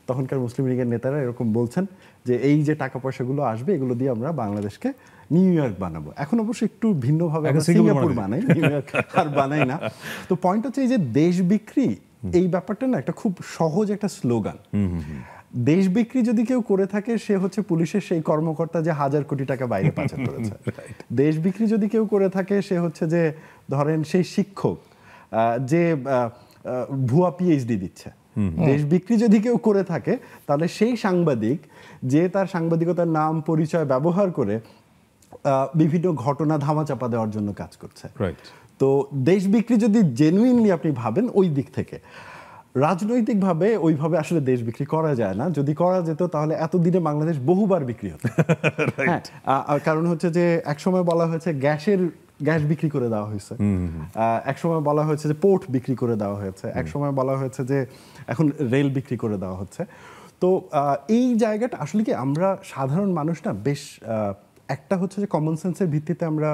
তখনকার মুসলিম লীগের নেতারা এরকম বলছেন যে এই যে টাকা পয়সাগুলো আসবে, এগুলো দিয়ে আমরা বাংলাদেশকে নিউ ইয়র্ক বানাবো। এখন অবশ্য একটু ভিন্নভাবে সিঙ্গাপুর বানাই, নিউ ইয়র্ক আর বানাই না। তো পয়েন্ট হচ্ছে এই যে দেশ বিক্রি, এই ব্যাপারটা না একটা খুব সহজ একটা স্লোগান, দেশ বিক্রি যদি কেউ করে থাকে সে হচ্ছে পুলিশের সেই কর্মকর্তা যে 1,000 কোটি টাকা বাইরে পাচার করেছে। দেশ বিক্রি যদি কেউ করে থাকে সে হচ্ছে যে ধরেন সেই শিক্ষক যে ভুয়া পিএইচডি দিচ্ছে। দেশ বিক্রি যদি কেউ করে থাকে তাহলে সেই সাংবাদিক যে তার সাংবাদিকতার নাম পরিচয় ব্যবহার করে বিভিন্ন ঘটনা ধামাচাপা দেওয়ার জন্য কাজ করছে। তো দেশ বিক্রি যদি জেনুইনলি আপনি ভাবেন ওই দিক থেকে, রাজনৈতিকভাবে ওইভাবে আসলে দেশ বিক্রি করা যায় না। যদি করা যেত তাহলে এতদিনে বাংলাদেশ বহুবার বিক্রি হতো। হ্যাঁ, কারণ হচ্ছে যে একসময় বলা হয়েছে গ্যাস বিক্রি করে দেওয়া হয়েছে, একসময় বলা হয়েছে যে পোর্ট বিক্রি করে দেওয়া হয়েছে, একসময় বলা হয়েছে যে এখন রেল বিক্রি করে দেওয়া হচ্ছে। তো এই জায়গাটা আসলে কি আমরা সাধারণ মানুষ না বেশ একটা হচ্ছে যে কমন সেন্সের ভিত্তিতে আমরা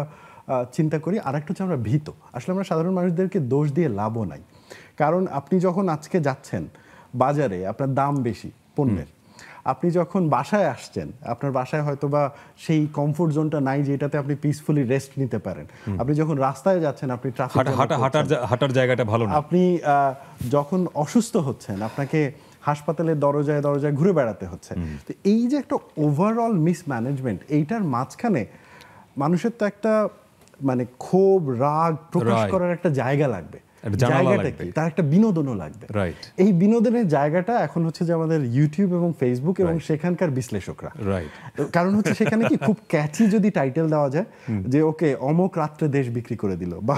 চিন্তা করি, আর একটা হচ্ছে আমরা ভীত। আসলে আমরা সাধারণ মানুষদেরকে দোষ দিয়ে লাভও নাই, কারণ আপনি যখন আজকে যাচ্ছেন বাজারে আপনার দাম বেশি পণ্যের, আপনি যখন বাসায় আসছেন আপনার বাসায় হয়তো বা সেই কমফোর্ট জোনটা নাই যেটাতে আপনি পিসফুলি রেস্ট নিতে পারেন। আপনি যখন রাস্তায় যাচ্ছেন আপনি হাঁটার জায়গাটা ভালো না, আপনি যখন অসুস্থ হচ্ছেন আপনাকে হাসপাতালের দরজায় দরজায় ঘুরে বেড়াতে হচ্ছে। তো এই যে একটা ওভারঅল মিসম্যানেজমেন্ট, এইটার মাঝখানে মানুষের তো একটা মানে ক্ষোভ রাগ প্রকাশ করার একটা জায়গা লাগবে, জায়গাটা কি তার একটা বিনোদনও লাগবে। এই বিনোদনের জায়গাটা এখন হচ্ছে যে আমাদের ইউটিউব এবং ফেসবুক এবং সেখানকার বিশ্লেষকরা। কারণ হচ্ছে সেখানে কি খুব ক্যাচি যদি টাইটেল দেওয়া যায় যে ওকে অমুক রাত্রে দেশ বিক্রি করে দিল বা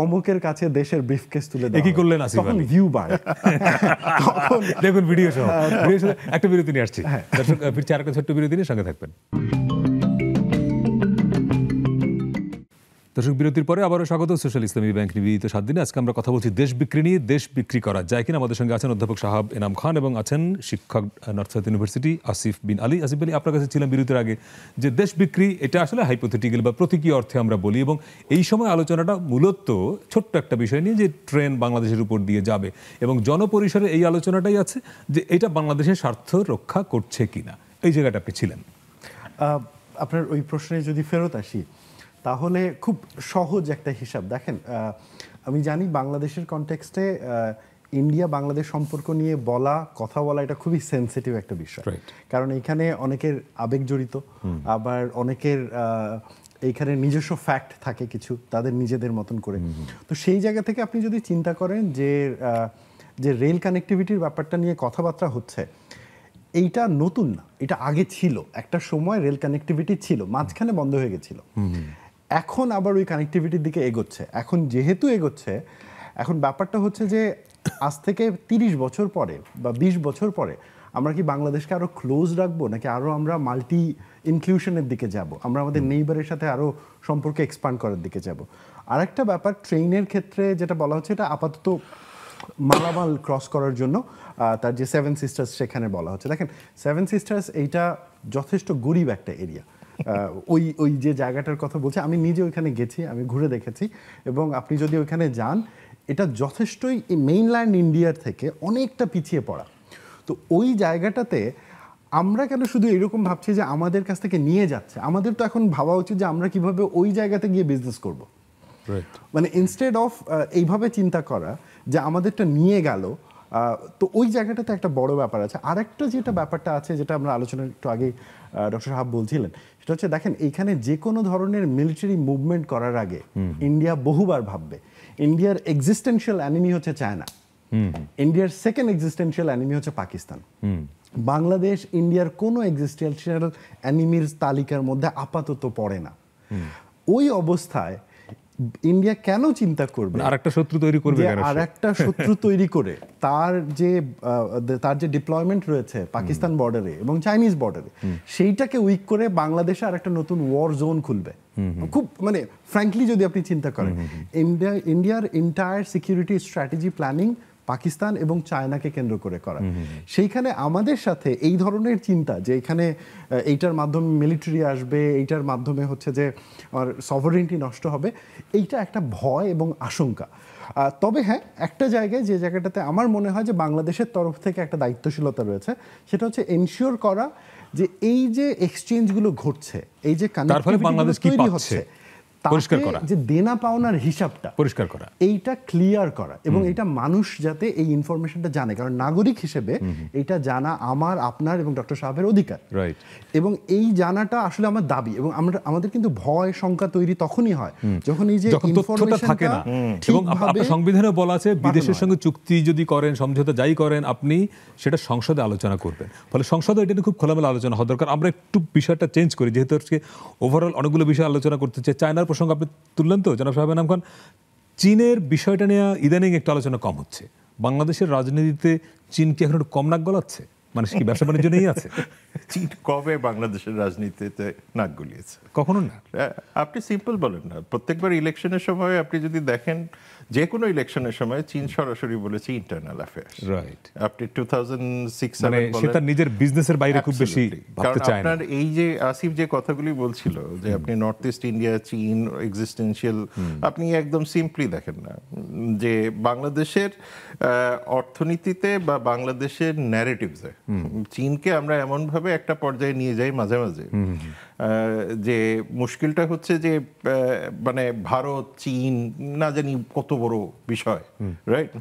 অমুকের কাছে দেশের ব্রিফকেস তুলে দেওয়া, কি করলেন আসিফ আলী, ভিউ বাড়ে। দেখুন ভিডিও সহ একটা বিরতি নিয়ে আসছি, দর্শক ফিরছি আরেকটা ছোট্ট বিরতি নিয়ে সঙ্গে থাকবেন। দর্শক বিরতির পরে আবারও স্বাগত সোশ্যাল ইসলামী ব্যাংক নিবেদিত 7 দিনে। আজকে আমরা কথা বলছি দেশ বিক্রি নিয়ে। দেশ বিক্রি করা যায় কিনা। আমাদের সঙ্গে আছেন অধ্যাপক সাহাব এনাম খান এবং আছেন শিক্ষক নর্থ সাউথ ইউনিভার্সিটি আসিফ বিন আলী। আসিফ আলী, আপনার কাছে ছিলাম বিরতির আগে যে দেশ বিক্রি এটা আসলে হাইপোথেটিক্যাল বা প্রতীকী অর্থে আমরা বলি, এবং এই সময় আলোচনাটা মূলত ছোট্ট একটা বিষয় নিয়ে যে ট্রেন বাংলাদেশের উপর দিয়ে যাবে, এবং জনপরিসরে এই আলোচনাটাই আছে যে এটা বাংলাদেশের স্বার্থ রক্ষা করছে কিনা। এই জায়গাটা আপনি ছিলেন। আপনার ওই প্রশ্নে যদি ফেরত আসি তাহলে খুব সহজ একটা হিসাব দেখেন। আমি জানি বাংলাদেশের কনটেক্সটে ইন্ডিয়া বাংলাদেশ সম্পর্ক নিয়ে কথা বলা এটা খুবই সেন্সিটিভ একটা বিষয়, কারণ এখানে অনেকের আবেগ জড়িত, আবার অনেকের এইখানে নিজস্ব ফ্যাক্ট থাকে কিছু তাদের নিজেদের মতন করে। তো সেই জায়গা থেকে আপনি যদি চিন্তা করেন যে রেল কানেক্টিভিটির ব্যাপারটা নিয়ে কথাবার্তা হচ্ছে, এইটা নতুন না, এটা আগে ছিল। একটা সময় রেল কানেক্টিভিটি ছিল, মাঝখানে বন্ধ হয়ে গেছিল, এখন আবার ওই কানেক্টিভিটির দিকে এগোচ্ছে। এখন যেহেতু এগোচ্ছে, এখন ব্যাপারটা হচ্ছে যে আজ থেকে 30 বছর পরে বা 20 বছর পরে আমরা কি বাংলাদেশকে আরো ক্লোজ রাখবো, নাকি আরো আমরা মাল্টি ইনক্লুশনের দিকে যাব, আমরা আমাদের নেইবারের সাথে আরো সম্পর্ক এক্সপান্ড করার দিকে যাব। আরেকটা ব্যাপার, ট্রেনের ক্ষেত্রে যেটা বলা হচ্ছে এটা আপাতত মালামাল ক্রস করার জন্য তার যে 7 সিস্টার্স সেখানে বলা হচ্ছে। দেখেন 7 সিস্টার্স এইটা যথেষ্ট গরিব একটা এরিয়া। ওই যে জায়গাটার কথা বলছে, আমি নিজে ওইখানে গেছি, আমি ঘুরে দেখেছি, এবং আপনি যদি ওইখানে যান এটা যথেষ্টই মেইনল্যান্ড ইন্ডিয়ার থেকে অনেকটা পিছিয়ে পড়া। তো ওই জায়গাটাতে আমরা কেন শুধু এরকম ভাবছি যে আমাদের কাছ থেকে নিয়ে যাচ্ছে, আমাদের তো এখন ভাবা উচিত যে আমরা কিভাবে ওই জায়গাতে গিয়ে বিজনেস করব। মানে ইনস্টেড অফ এইভাবে চিন্তা করা যে আমাদেরটা নিয়ে গেল, তো ওই জায়গাটাতে একটা বড় ব্যাপার আছে। আরেকটা যেটা ব্যাপারটা আছে যেটা আমরা আলোচনা একটু আগে ডক্টর সাহাব বলছিলেন, সেটা হচ্ছে দেখেন এইখানে যে কোনো ধরনের মিলিটারি মুভমেন্ট করার আগে ইন্ডিয়া বহুবার ভাববে। ইন্ডিয়ার এক্সিস্টেন্সিয়াল এনিমি হচ্ছে চায়না, ইন্ডিয়ার সেকেন্ড এক্সিস্টেন্সিয়াল এনিমি হচ্ছে পাকিস্তান। বাংলাদেশ ইন্ডিয়ার কোনো এক্সিস্টেন্সিয়াল এনিমির তালিকার মধ্যে আপাতত পড়ে না। ওই অবস্থায় ইন্ডিয়া কেন চিন্তা করবে আরেকটা শত্রু তৈরি করবে, আরেকটা শত্রু তৈরি করে তার যে ডিপ্লয়মেন্ট রয়েছে পাকিস্তান বর্ডারে এবং চাইনিজ বর্ডারে, সেইটাকে উইক করে বাংলাদেশে আরেকটা নতুন ওয়ার জোন খুলবে। খুব মানে ফ্র্যাঙ্কলি যদি আপনি চিন্তা করেন, ইন্ডিয়ার entire security strategy planning Pakistan এবং চায়নাকে কেন্দ্র করে করা। সেইখানে আমাদের সাথে এই ধরনের চিন্তা যে এখানে এইটার মাধ্যমে মিলিটারি আসবে, এইটার মাধ্যমে হচ্ছে যে আর সভারেন্টি নষ্ট হবে, এইটা একটা ভয় এবং আশঙ্কা। তবে হ্যাঁ, একটা জায়গায় যে জায়গাটাতে আমার মনে হয় যে বাংলাদেশের তরফ থেকে একটা দায়িত্বশীলতা রয়েছে, সেটা হচ্ছে এনশিওর করা যে এই যে এক্সচেঞ্জগুলো ঘটছে, এই যে কানেক্টিভিটি তৈরি হচ্ছে, পরিষ্কার করা, যে দেনা পাওনার হিসাবটা পরিষ্কার করা, এইটা ক্লিয়ার করা, এবং এটা মানুষ যাতে এই ইনফরমেশনটা জানে, কারণ নাগরিক হিসেবে এটা জানা আমার, আপনার এবং ডক্টর সাহেবের অধিকার। রাইট। এবং এই জানাটা আসলে আমার দাবি, এবং আমাদের কিন্তু ভয় শঙ্কা তৈরি তখনই হয় যখন এই যে তথ্যটা থাকে না। এবং আপনার সংবিধানে বলা আছে বিদেশের সঙ্গে চুক্তি যদি করেন, সমঝোতা যাই করেন, আপনি সেটা সংসদে আলোচনা করবেন। ফলে সংসদে এটা নিয়ে খুব খোলামেলা আলোচনা হওয়া দরকার। আমরা একটু বিষয়টা চেঞ্জ করি, যেহেতু আজকে ওভারঅল অনেকগুলো বিষয় আলোচনা করতে চাই। চায়নার প্রসঙ্গ আপনি তুললেন তো জনাব শাহাব এনাম খান, চীনের বিষয়টা নিয়ে ইদানিং একটু আলোচনা কম হচ্ছে। বাংলাদেশের রাজনীতিতে চীন কি এখন একটু কম নাক গলাচ্ছে? মানুষ কি ব্যবসা বাণিজ্য নিয়েই আছে? চীন কবে বাংলাদেশের রাজনীতিতে নাক গলিয়েছে? কখনো না। আপনি সিম্পল বলেন না, প্রত্যেকবার ইলেকশনের সময় আপনি যদি দেখেন, যে কোনো ইলেকশনের সময় চীন সরাসরি বলেছে ইন্টারনাল অ্যাফেয়ার্স। রাইট। আপনি 2006 মানে সে তার নিজের বিজনেসের বাইরে খুব বেশি ভাবতে চায় না। আপনার এই যে আসিফ যে কথাগুলি বলছিল যে আপনি নর্থ ইস্ট ইন্ডিয়া, চীন এক্সিস্টেন্সিয়াল, আপনি একদম সিম্পলি দেখেন না যে বাংলাদেশের অর্থনীতিতে বা বাংলাদেশের ন্যারেটিভসে চীনকে আমরা এমন ভাবে একটা পর্যায়ে নিয়ে যাই মাঝে মাঝে, যে মুশকিলটা হচ্ছে যে মানে ভারত চীন না জানি কত বড় বিষয়, রাইট?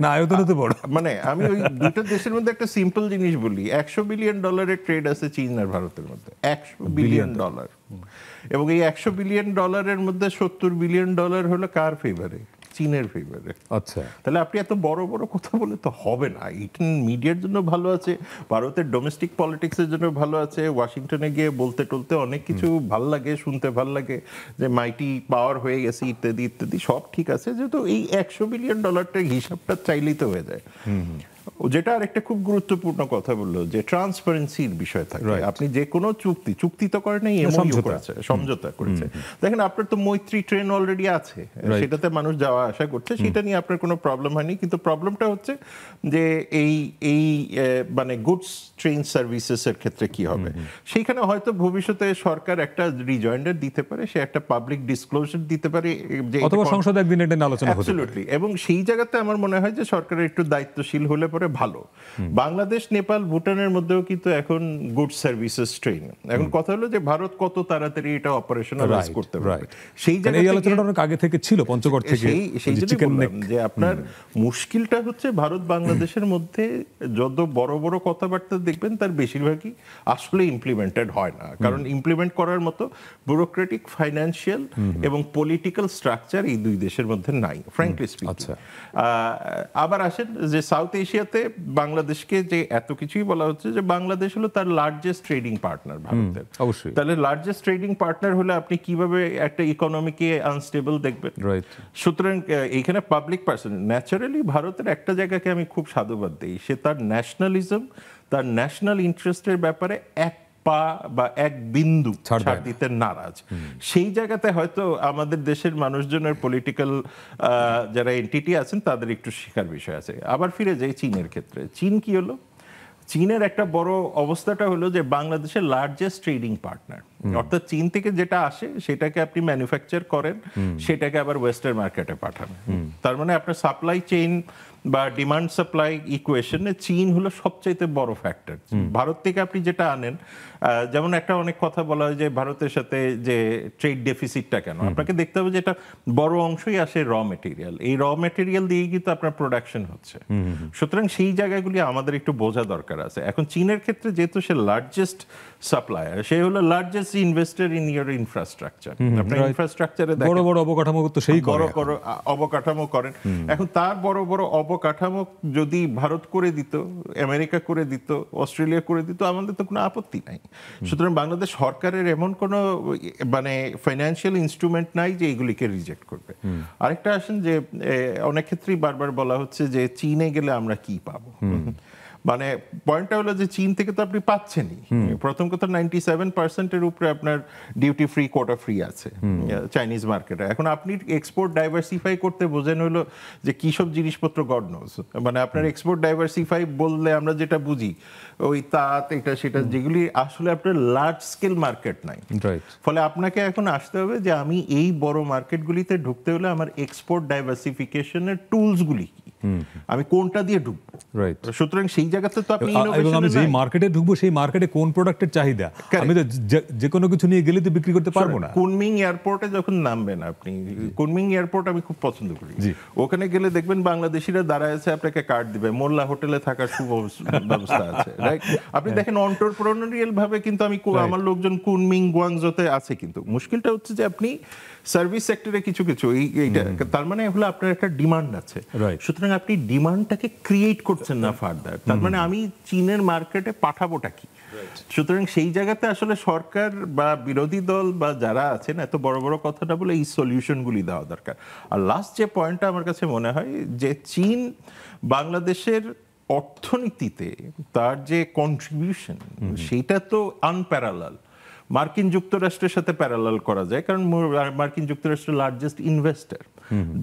না, আয়তনে তো বড়। মানে আমি ওই দুটো দেশের মধ্যে একটা সিম্পল জিনিস বলি, $100 বিলিয়ন ট্রেড আছে চীন আর ভারতের মধ্যে, $100 বিলিয়ন। এবং এই $100 বিলিয়ন মধ্যে $70 বিলিয়ন হলো কার ফেভারে? চীনের ফেভারে। আচ্ছা, তাহলে আপনি এত বড় বড় কথা বলে তো হবে না। এটা মিডিয়ার জন্য ভালো আছে, ভারতের ডোমেস্টিক পলিটিক্সের জন্য ভালো আছে, ওয়াশিংটনে গিয়ে বলতে টলতে অনেক কিছু ভাল লাগে, শুনতে ভাল লাগে যে মাইটি পাওয়ার হয়ে গেছে ইত্যাদি ইত্যাদি, সব ঠিক আছে। যেহেতু এই $100 বিলিয়ন হিসাবটা চাইলেই তো হয়ে যায়। যেটা আরেকটা খুব গুরুত্বপূর্ণ কথা বললো যে ট্রান্সপারেন্সির বিষয় থাকে। আপনি যে কোনো চুক্তি তো করেন নাই, সমঝোতা করেছে। দেখেন আপনার তো মৈত্রী ট্রেন অলরেডি আছে, সেটাতে মানুষ যাওয়া আসা করছে, সেটা নিয়ে আপনার কোনো প্রবলেম হয়নি। কিন্তু প্রবলেমটা হচ্ছে যে এই মানে গুডস ট্রেন সার্ভিসেস এর ক্ষেত্রে কি হবে? সেইখানে হয়তো ভবিষ্যতে সরকার একটা রিজয়েন্ডার দিতে পারে, সে একটা পাবলিক ডিসক্লোজার দিতে পারে, অথবা সংসদে একদিন এটা নিয়ে আলোচনা হতে পারে। এবং সেই জায়গাতে আমার মনে হয় যে সরকারের একটু দায়িত্বশীল হলে পরে ভালো। বাংলাদেশ, নেপাল, ভুটানের মধ্যেও কিন্তু এখন গুড সার্ভিসেস ট্রেন। এখন কথা হলো যে ভারত কত তাড়াতাড়ি এটা অপারেশনালাইজ করতে পারে। সেই জায়গায় এই আলোচনাটা অনেক আগে থেকে ছিল, পঞ্চগড় থেকে। সেই যে আপনার মুশকিলটা হচ্ছে ভারত বাংলাদেশের মধ্যে যত বড় বড় কথাবার্তা দেখবেন তার বেশিরভাগই আসলে ইমপ্লিমেন্টেড হয় না, কারণ ইমপ্লিমেন্ট করার মতো ব্যুরোক্রেটিক, ফাইন্যান্সিয়াল এবং পলিটিক্যাল স্ট্রাকচার এই দুই দেশের মধ্যে নাই, ফ্র্যাঙ্কলি স্পিকিং। আবার আসেন যে সাউথ এশিয়াতে বাংলাদেশকে যে এত কিছুই বলা হচ্ছে যে বাংলাদেশ হলো তার লার্জেস্ট ট্রেডিং পার্টনার ভারতের। অবশ্যই। তাহলে লার্জেস্ট ট্রেডিং পার্টনার হলে আপনি কিভাবে একটা ইকোনমিকে আনস্টেবল দেখবেন? সুতরাং এইখানে পাবলিক পার্সন ন্যাচারালি ভারতের একটা জায়গাকে আমি খুব সাধুবাদ দিই, সে তার ন্যাশনালিজম, তার ন্যাশনাল ইন্টারেস্টের ব্যাপারে এক পা বা এক বিন্দু ছাড় দিতে নারাজ। সেই জায়গাতে হয়তো আমাদের দেশের মানুষজনের পলিটিক্যাল যারা এন্টিটি আছেন তাদের একটু শেখার বিষয় আছে। আবার ফিরে যাই চীনের ক্ষেত্রে। চীন কি হলো? চীনের একটা বড় অবস্থাটা হলো যে বাংলাদেশের লার্জেস্ট ট্রেডিং পার্টনার, অর্থাৎ চীন থেকে যেটা আসে সেটাকে আপনি ম্যানুফ্যাকচার করেন, সেটাকে আবার ওয়েস্টার্ন মার্কেটে পাঠান। তার মানে আপনার সাপ্লাই চেইন বা ডিমান্ড সাপ্লাই ইকুয়েশনে চীন হলো সবচাইতে বড় ফ্যাক্টর। ভারত থেকে আপনি যেটা আনেন, যেমন একটা অনেক কথা বলা হয় যে ভারতের সাথে যে ট্রেড ডেফিসিটটা কেন, আপনাকে দেখতে হবে যে এটা বড় অংশই আসে র মেটেরিয়াল। এই র মেটেরিয়াল দিয়েই কিন্তু আপনার প্রোডাকশন হচ্ছে। সুতরাং সেই জায়গাগুলি আমাদের একটু বোঝা দরকার আছে। এখন চীনের ক্ষেত্রে যেহেতু সে লার্জেস্ট সাপ্লায়ার, সে হলো largest investor in your infrastructure. আপনার ইনফ্রাস্ট্রাকচারে বড় বড় অবকাঠামো তো সেই বড় বড় অবকাঠামো করেন। এখন তার বড় বড় অবকাঠামো যদি ভারত করে দিত, আমেরিকা করে দিত, অস্ট্রেলিয়া করে দিত, আমাদের তো কোনো আপত্তি নাই। সুতরাং বাংলাদেশ সরকারের এমন কোনো মানে ফাইন্যান্সিয়াল ইনস্ট্রুমেন্ট নাই যে এগুলিকে রিজেক্ট করবে। আরেকটা আসেন যে অনেক ক্ষেত্রেই বারবার বলা হচ্ছে যে চীনে গেলে আমরা কি পাবো। মানে পয়েন্টটা হলো যে চীন থেকে তো আপনি পাচ্ছেনই। প্রথম কথা 97% উপরে আপনার ডিউটি ফ্রি, কোটা ফ্রি আছে চাইনিজ মার্কেটে। এখন আপনি এক্সপোর্ট ডাইভার্সিফাই করতে বোঝেন হলো যে কি সব জিনিসপত্র গড নোজ। মানে আপনার এক্সপোর্ট ডাইভার্সিফাই বললে আমরা যেটা বুঝি ওই তাঁত এটা সেটা, যেগুলি আসলে আপনার লার্জ স্কেল মার্কেট নাই। ফলে আপনাকে এখন আসতে হবে যে আমি এই বড় মার্কেটগুলিতে ঢুকতে হলে আমার এক্সপোর্ট ডাইভার্সিফিকেশনের টুলসগুলি কি। আমি কোনটা দিয়ে ঢুকবো। রাইট। সুতরাং সেই জায়গাতে তো আপনি এবং আমি যেই মার্কেটে ঢুকবো সেই মার্কেটে কোন প্রোডাক্টের চাহিদা, আমি তো যে কোনো কিছু নিয়ে গেলে তো বিক্রি করতে পারবো না। কুনমিং এয়ারপোর্টে যখন নামবেন আপনি, কুনমিং এয়ারপোর্ট আমি খুব পছন্দ করি, ওখানে গেলে দেখবেন বাংলাদেশিরা দাঁড়ায় আছে, আপনাকে কার্ড দিবে, মোল্লা হোটেলে থাকার ব্যবস্থা আছে, রাইট? আপনি দেখেন অন্টারপ্রেনারিয়াল ভাবে কিন্তু আমার লোকজন কুনমিং গুয়াংজোতে আছে, কিন্তু মুশকিলটা হচ্ছে যে আপনি সার্ভিস সেক্টরে কিছু কিছু এইটা, তার মানে হলো আপনার একটা ডিমান্ড আছে, সুতরাং আপনি ডিমান্ডটাকে ক্রিয়েট করছেন না ফার্দার, তার মানে আমি চীনের মার্কেটে পাঠাবোটা কি? সুতরাং সেই জায়গাতে আসলে সরকার বা বিরোধী দল বা যারা আছেন এত বড় বড় কথাটা বলে এই সলিউশনগুলি দেওয়া দরকার। আর লাস্ট যে পয়েন্টটা আমার কাছে মনে হয় যে চীন বাংলাদেশের অর্থনীতিতে তার যে কন্ট্রিবিউশন সেটা তো আনপ্যারালাল। মার্কিন যুক্তরাষ্ট্রের সাথে প্যারালাল করা যায়, কারণ মার্কিন যুক্তরাষ্ট্রের largest investor,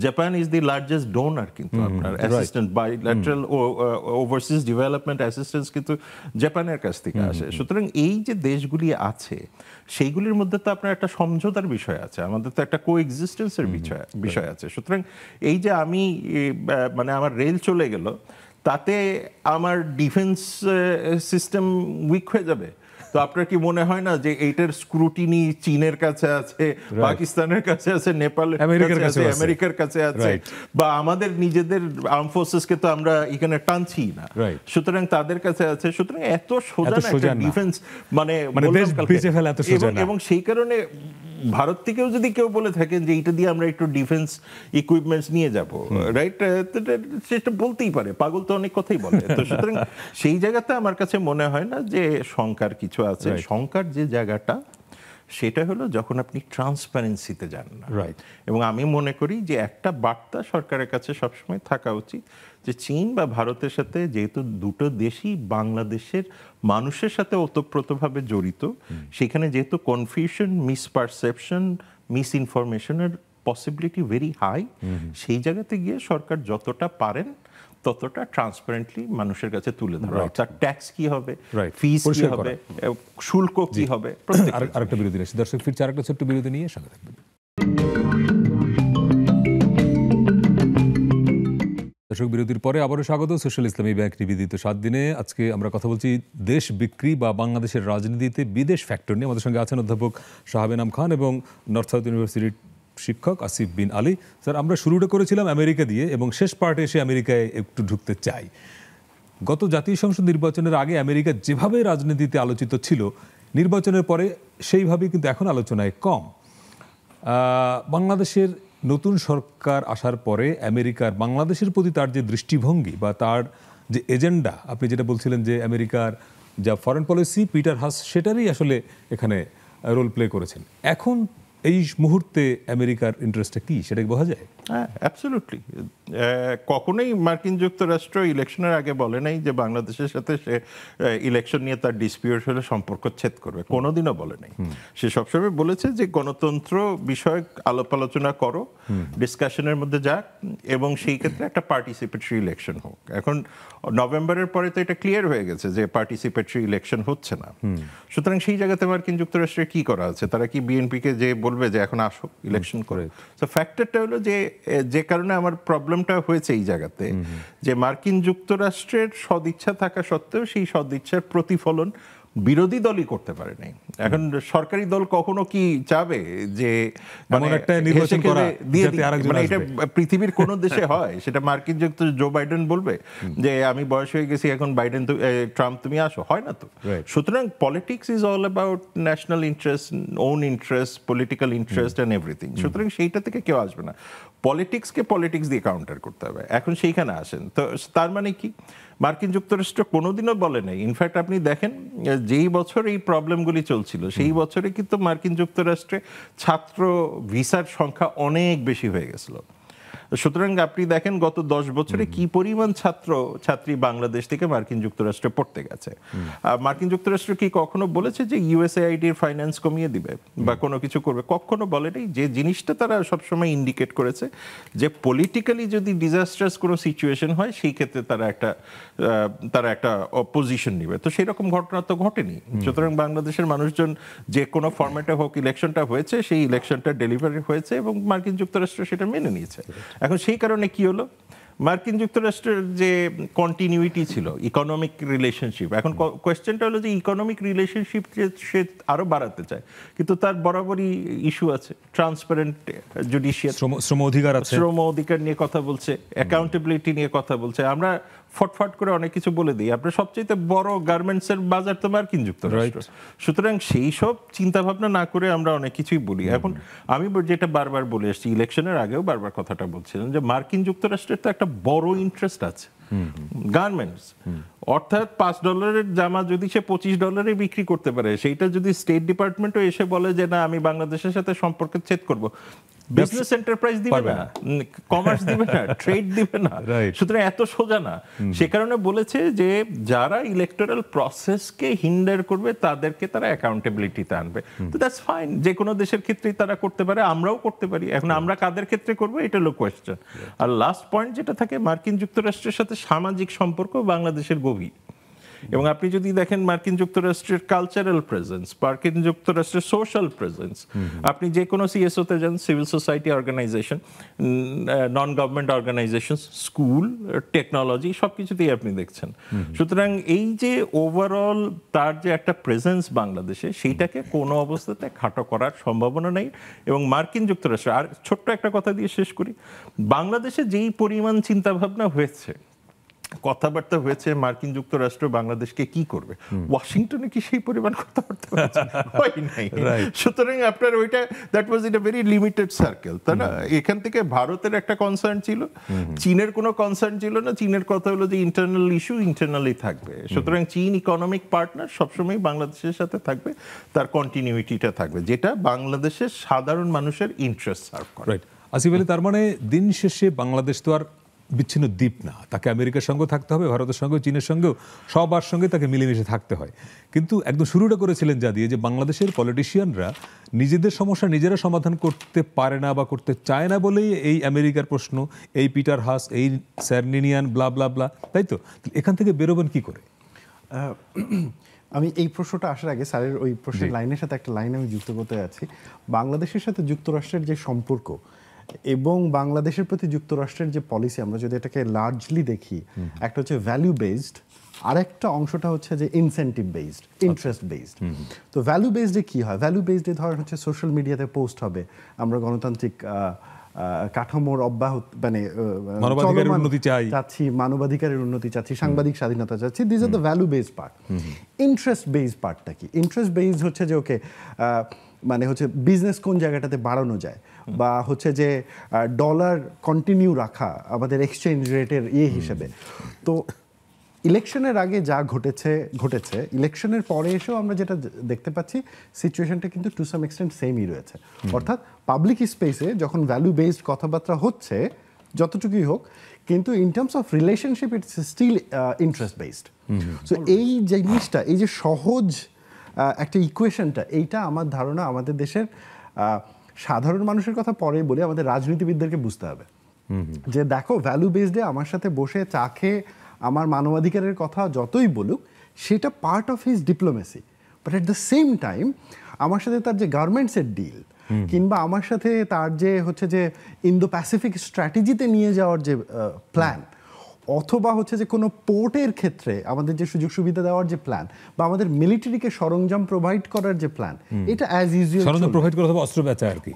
Japan is the largest donor, কিন্তু আপনার assistant bilateral overseas development assistance কিন্তু জাপানের কাছ থেকে আসে। সুতরাং এই যে দেশগুলি আছে সেইগুলির মধ্যে তো আপনার একটা সমঝোতার বিষয় আছে, আমাদের তো একটা কো এক্সিস্টেন্সের বিষয় আছে। সুতরাং এই যে আমি মানে আমার রেল চলে গেল, তাতে আমার ডিফেন্স সিস্টেম উইক হয়ে যাবে। তো আপনার কি মনে হয় না যে এইটার স্ক্রুটিনি চীনের কাছে আছে, পাকিস্তানের কাছে আছে, নেপালের কাছে আছে, আমেরিকার কাছে আছে, বা আমাদের নিজেদের আর্ম ফোর্সেসকে তো আমরা এখানে টানছি না, সুতরাং তাদের কাছে আছে। সুতরাং এত সোজা না একটা ডিফেন্স, মানে এবং সেই কারণে ভারত থেকেও যদি কেউ বলে থাকেন যে এইটা দিয়ে আমরা একটু ডিফেন্স ইকুইপমেন্টস নিয়ে যাব, রাইট, সেটা বলতেই পারে, পাগল তো অনেক কথাই বলে। তো সুতরাং সেই জায়গাতে আমার কাছে মনে হয় না যে শঙ্কার কিছু আছে। শঙ্কার যে জায়গাটা সেটা হলো যখন আপনি ট্রান্সপারেন্সিতে যান না, রাইট। এবং আমি মনে করি যে একটা বার্তা সরকারের কাছে সবসময় থাকা উচিত যে চীন বা ভারতের সাথে যেহেতু দুটো দেশই বাংলাদেশের মানুষের সাথে ওতপ্রোতভাবে জড়িত, সেখানে যেহেতু কনফিউশন, মিসপারসেপশন, মিস ইনফরমেশনের পসিবিলিটি ভেরি হাই, সেই জায়গাতে গিয়ে সরকার যতটা পারেন ততটা ট্রান্সপারেন্টলি মানুষের কাছে তুলে ধরা। তার ট্যাক্স কি হবে, ফিস কি হবে, শুল্ক কি হবে। আরেকটা বিরতি নিয়ে দর্শক ফিরছে, আরেকটা ছোট্ট বিরতি নিয়ে সঙ্গে থাকবেন। দর্শক বিরতির পরে আবারও স্বাগত সোশ্যাল ইসলামী ব্যাংক নিবেদিত 7 দিনে। আজকে আমরা কথা বলছি দেশ বিক্রি বা বাংলাদেশের রাজনীতিতে বিদেশ ফ্যাক্টর নিয়ে। আমাদের সঙ্গে আছেন অধ্যাপক শাহাব এনাম খান এবং নর্থ সাউথ ইউনিভার্সিটির শিক্ষক আসিফ বিন আলী। স্যার, আমরা শুরুটা করেছিলাম আমেরিকা দিয়ে এবং শেষ পার্টে এসে আমেরিকায় একটু ঢুকতে চাই। গত জাতীয় সংসদ নির্বাচনের আগে আমেরিকা যেভাবে রাজনীতিতে আলোচিত ছিল, নির্বাচনের পরে সেইভাবেই কিন্তু এখন আলোচনায় কম। বাংলাদেশের নতুন সরকার আসার পরে আমেরিকার বাংলাদেশের প্রতি তার যে দৃষ্টিভঙ্গি বা তার যে এজেন্ডা, আপনি যেটা বলছিলেন যে আমেরিকার যা ফরেন পলিসি, পিটার হাস সেটারই আসলে এখানে রোল প্লে করেছেন। এখন এই মুহূর্তে আমেরিকার ইন্টারেস্টটা কি, সেটা কি বোঝা যায়? হ্যাঁ, অ্যাবসলিউটলি। কখনোই মার্কিন যুক্তরাষ্ট্র ইলেকশনের আগে বলে নাই যে বাংলাদেশের সাথে সে ইলেকশন নিয়ে তার ডিসপিউট হলে সম্পর্ক ছেদ করবে, কোনোদিনও বলে নাই। সে সবসময় বলেছে যে গণতন্ত্র বিষয়ক আলাপ আলোচনা করো, ডিসকাশনের মধ্যে যাক, এবং সেই ক্ষেত্রে একটা পার্টিসিপেটরি ইলেকশন হোক। এখন নভেম্বরের পরে তো এটা ক্লিয়ার হয়ে গেছে যে পার্টিসিপেটরি ইলেকশন হচ্ছে না। সুতরাং সেই জায়গাতে মার্কিন যুক্তরাষ্ট্রের কি করা আছে? তারা কি বিএনপিকে যে বলবে যে এখন আসো ইলেকশন করে? তো ফ্যাক্টরটা হলো যে কারণে আমার প্রবলেমটা হয়েছে এই জায়গাতে, যে মার্কিন যুক্তরাষ্ট্রের সদিচ্ছা থাকা সত্ত্বেও সেই সদিচ্ছার প্রতিফলন বিরোধী দলই করতে পারে নাই। এখন সরকারি দল কখনো কি চাবে যে মানে এটা পৃথিবীর কোন দেশে হয়? সেটা মার্কিন যুক্তরাষ্ট্র জো বাইডেন বলবে যে আমি বয়স হয়ে গেছি, এখন বাইডেন ট্রাম্প তুমি আসো, হয় না তো। সুতরাং politics is all about national interest, on interest, political interest and everything. সুতরাং সেইটা থেকে কেউ আসবে না, পলিটিক্সকে পলিটিক্স দিয়ে কাউন্টার করতে হবে। এখন সেইখানে আসেন তো তার মানে কি মার্কিন যুক্তরাষ্ট্র কোনোদিনও বলে নাই। ইনফ্যাক্ট আপনি দেখেন যেই বছর এই প্রবলেমগুলি চলছিল সেই বছরে কিন্তু মার্কিন যুক্তরাষ্ট্রে ছাত্র ভিসার সংখ্যা অনেক বেশি হয়ে গেছিল। সুতরাং আপনি দেখেন গত 10 বছরে কি পরিমাণ ছাত্রী বাংলাদেশ থেকে মার্কিন যুক্তরাষ্ট্রে পড়তে গেছে। মার্কিন যুক্তরাষ্ট্র কি কখনো বলেছে যে ইউএসএআইডির ফাইন্যান্স কমিয়ে দিবে বা কোনো কিছু করবে? কখনো বলেনি। যে জিনিসটা তারা সবসময় ইন্ডিকেট করেছে যে পলিটিক্যালি যদি ডিজাস্টার্স কোনো সিচুয়েশন হয় সেই ক্ষেত্রে তারা একটা পজিশন নেবে। তো সেই রকম ঘটনা তো ঘটেনি। সুতরাং বাংলাদেশের মানুষজন যে কোনো ফরম্যাটে হোক ইলেকশনটা হয়েছে, সেই ইলেকশনটা ডেলিভারি হয়েছে এবং মার্কিন যুক্তরাষ্ট্র সেটা মেনে নিয়েছে। এখন সেই কারণে কি হলো, মার্কিন যুক্তরাষ্ট্রের যে কন্টিনিউইটি ছিল ইকোনমিক রিলেশনশিপ, এখন কোয়েশ্চেনটা হলো যে ইকোনমিক রিলেশনশিপ সে আরো বাড়াতে চায়, কিন্তু তার বরাবরই ইস্যু আছে ট্রান্সপারেন্ট জুডিশিয়াল, শ্রম অধিকার আছে, শ্রম অধিকার নিয়ে কথা বলছে, অ্যাকাউন্টেবিলিটি নিয়ে কথা বলছে। আমরা ফটফট করে অনেক কিছু বলে দিই, আপনার সবচেয়ে বড় গার্মেন্টসের বাজার তো মার্কিন যুক্তরাষ্ট্র, সুতরাং সেই সব চিন্তা ভাবনা না করে আমরা অনেক কিছুই বলি। এখন আমি যেটা বারবার বলে আসছি, ইলেকশনের আগেও বারবার কথাটা বলছিলাম যে মার্কিন যুক্তরাষ্ট্রের তো একটা বড় ইন্টারেস্ট আছে গার্মেন্টস, অর্থাৎ $5 জামা যদি সে $25 বিক্রি করতে পারে, সেইটা যদি স্টেট ডিপার্টমেন্টও এসে বলে যে না আমি বাংলাদেশের সাথে সম্পর্ক ছেদ করব, বিজনেস এন্টারপ্রাইজ দিবে না, কমার্স দিবে না, ট্রেড দিবে না, সুতরাং এত সোজা না। সে কারণে বলেছে যে যারা ইলেকটোরাল প্রসেসকে হিন্ডার করবে তাদেরকে তারা অ্যাকাউন্টেবিলিটিতে আনবে। তো দ্যাটস ফাইন, যে কোনো দেশের ক্ষেত্রেই তারা করতে পারে, আমরাও করতে পারি। এখন আমরা কাদের ক্ষেত্রে করবো এটা হলো কোয়েশ্চেন। আর লাস্ট পয়েন্ট যেটা থাকে, মার্কিন যুক্তরাষ্ট্রের সাথে সামাজিক সম্পর্ক বাংলাদেশের গভীর, এবং আপনি যদি দেখেন মার্কিন যুক্তরাষ্ট্রের কালচারাল প্রেজেন্স, মার্কিন যুক্তরাষ্ট্রের সোশ্যাল প্রেজেন্স, আপনি যে কোনো সিএসওতে যান, civil society organization, non government organization, school, technology, সব কিছুতেই আপনি দেখছেন। সুতরাং এই যে ওভারঅল তার যে একটা প্রেজেন্স বাংলাদেশে, সেইটাকে কোনো অবস্থাতে খাটো করার সম্ভাবনা নেই। এবং মার্কিন যুক্তরাষ্ট্র, আর ছোট্ট একটা কথা দিয়ে শেষ করি, বাংলাদেশে যেই পরিমাণ চিন্তাভাবনা হয়েছে, কথাবার্তা হয়েছে, মার্কিন যুক্তরাষ্ট্র বাংলাদেশকে কি করবে, ওয়াশিংটনে কি সেই পরিমাণ কথাবার্তা হয় নাই। সুতরাং আপনার ওইটা that was in a very limited circle, তাই না? এখান থেকে ভারতের একটা কনসার্ন ছিল, চীনের কোনো কনসার্ন ছিল না। চীনের কথা হলো যে ইন্টারনাল ইস্যু ইন্টারনালি থাকবে, সুতরাং চীন ইকোনমিক পার্টনার সবসময় বাংলাদেশের সাথে থাকবে, তার কন্টিনিউইটিটা থাকবে, যেটা বাংলাদেশের সাধারণ মানুষের ইন্টারেস্ট সার্ভ করে। আসিফ আলী, তার মানে দিন শেষে বাংলাদেশ তো আর বিচ্ছিন্ন দ্বীপ না, তাকে আমেরিকার সঙ্গে থাকতে হবে, ভারতের সঙ্গে, চীনের সঙ্গেও, সবার সঙ্গে তাকে মিলেমিশে থাকতে হয়। কিন্তু একদম শুরুটা করেছিলেন যা দিয়ে, যে বাংলাদেশের পলিটিশিয়ানরা নিজেদের সমস্যা নিজেরা সমাধান করতে পারে না বা করতে চায় না বলেই এই আমেরিকার প্রশ্ন, এই পিটার হাস, এই স্যারনিনিয়ান, ব্লা ব্লা ব্লা, তাই তো? এখান থেকে বেরোবেন কি করে? আমি এই প্রশ্নটা আসার আগে স্যারের ওই প্রশ্নের লাইনের সাথে একটা লাইন আমি যুক্ত করতে যাচ্ছি। বাংলাদেশের সাথে যুক্তরাষ্ট্রের যে সম্পর্ক এবং বাংলাদেশের প্রতি যুক্তরাষ্ট্রের যে পলিসি, আমরা যদি এটাকে লার্জলি দেখি, একটা হচ্ছে ভ্যালু বেসড, আরেকটা অংশটা হচ্ছে যে ইনসেন্টিভ বেসড, ইন্টারেস্ট বেসড। তো ভ্যালু বেসডে কি হয়? ভ্যালু বেসডে ধর হচ্ছে সোশ্যাল মিডিয়াতে পোস্ট হবে, আমরা গণতান্ত্রিক কাঠামোর অব্যাহত মানে চাচ্ছি, মানবাধিকারের উন্নতি চাচ্ছি, সাংবাদিক স্বাধীনতা চাচ্ছি, this are the value based part. Interest based পার্টটা কি? ইন্টারেস্ট বেসড হচ্ছে যে ওকে মানে হচ্ছে বিজনেস কোন জায়গাটাতে বাড়ানো যায়, বা হচ্ছে যে ডলার কন্টিনিউ রাখা আমাদের এক্সচেঞ্জ রেটের হিসেবে। তো ইলেকশনের আগে যা ঘটেছে, ইলেকশনের পরে এসেও আমরা যেটা দেখতে পাচ্ছি, সিচুয়েশনটা কিন্তু টু সাম এক্সটেন্ট সেমই রয়েছে। অর্থাৎ পাবলিক স্পেসে যখন ভ্যালু বেসড কথাবার্তা হচ্ছে, যতটুকুই হোক, কিন্তু in terms of relationship it's still interest based. So এই জিনিসটা, এই যে সহজ একটা ইকুয়েশনটা, এইটা আমার ধারণা আমাদের দেশের সাধারণ মানুষের কথা পরে বলে আমাদের রাজনীতিবিদদেরকে বুঝতে হবে যে দেখো, ভ্যালু বেসডে আমার সাথে বসে চা খেয়ে আমার মানবাধিকারের কথা যতই বলুক, সেটা part of his diplomacy, but at the same time আমার সাথে তার যে গার্মেন্টসের ডিল, কিংবা আমার সাথে তার যে হচ্ছে যে ইন্দো প্যাসিফিক স্ট্র্যাটেজিতে নিয়ে যাওয়ার যে প্ল্যান, অথবা হচ্ছে যে কোনো পোর্টের ক্ষেত্রে আমাদের যে সুযোগ সুবিধা দেওয়ার যে প্ল্যান, বা আমাদের মিলিটারিকে সরঞ্জাম প্রোভাইড করার যে প্ল্যান, এটা অ্যাজ ইউজুয়াল সরঞ্জাম প্রোভাইড করা হবে, অস্ত্র বেচা আর কি।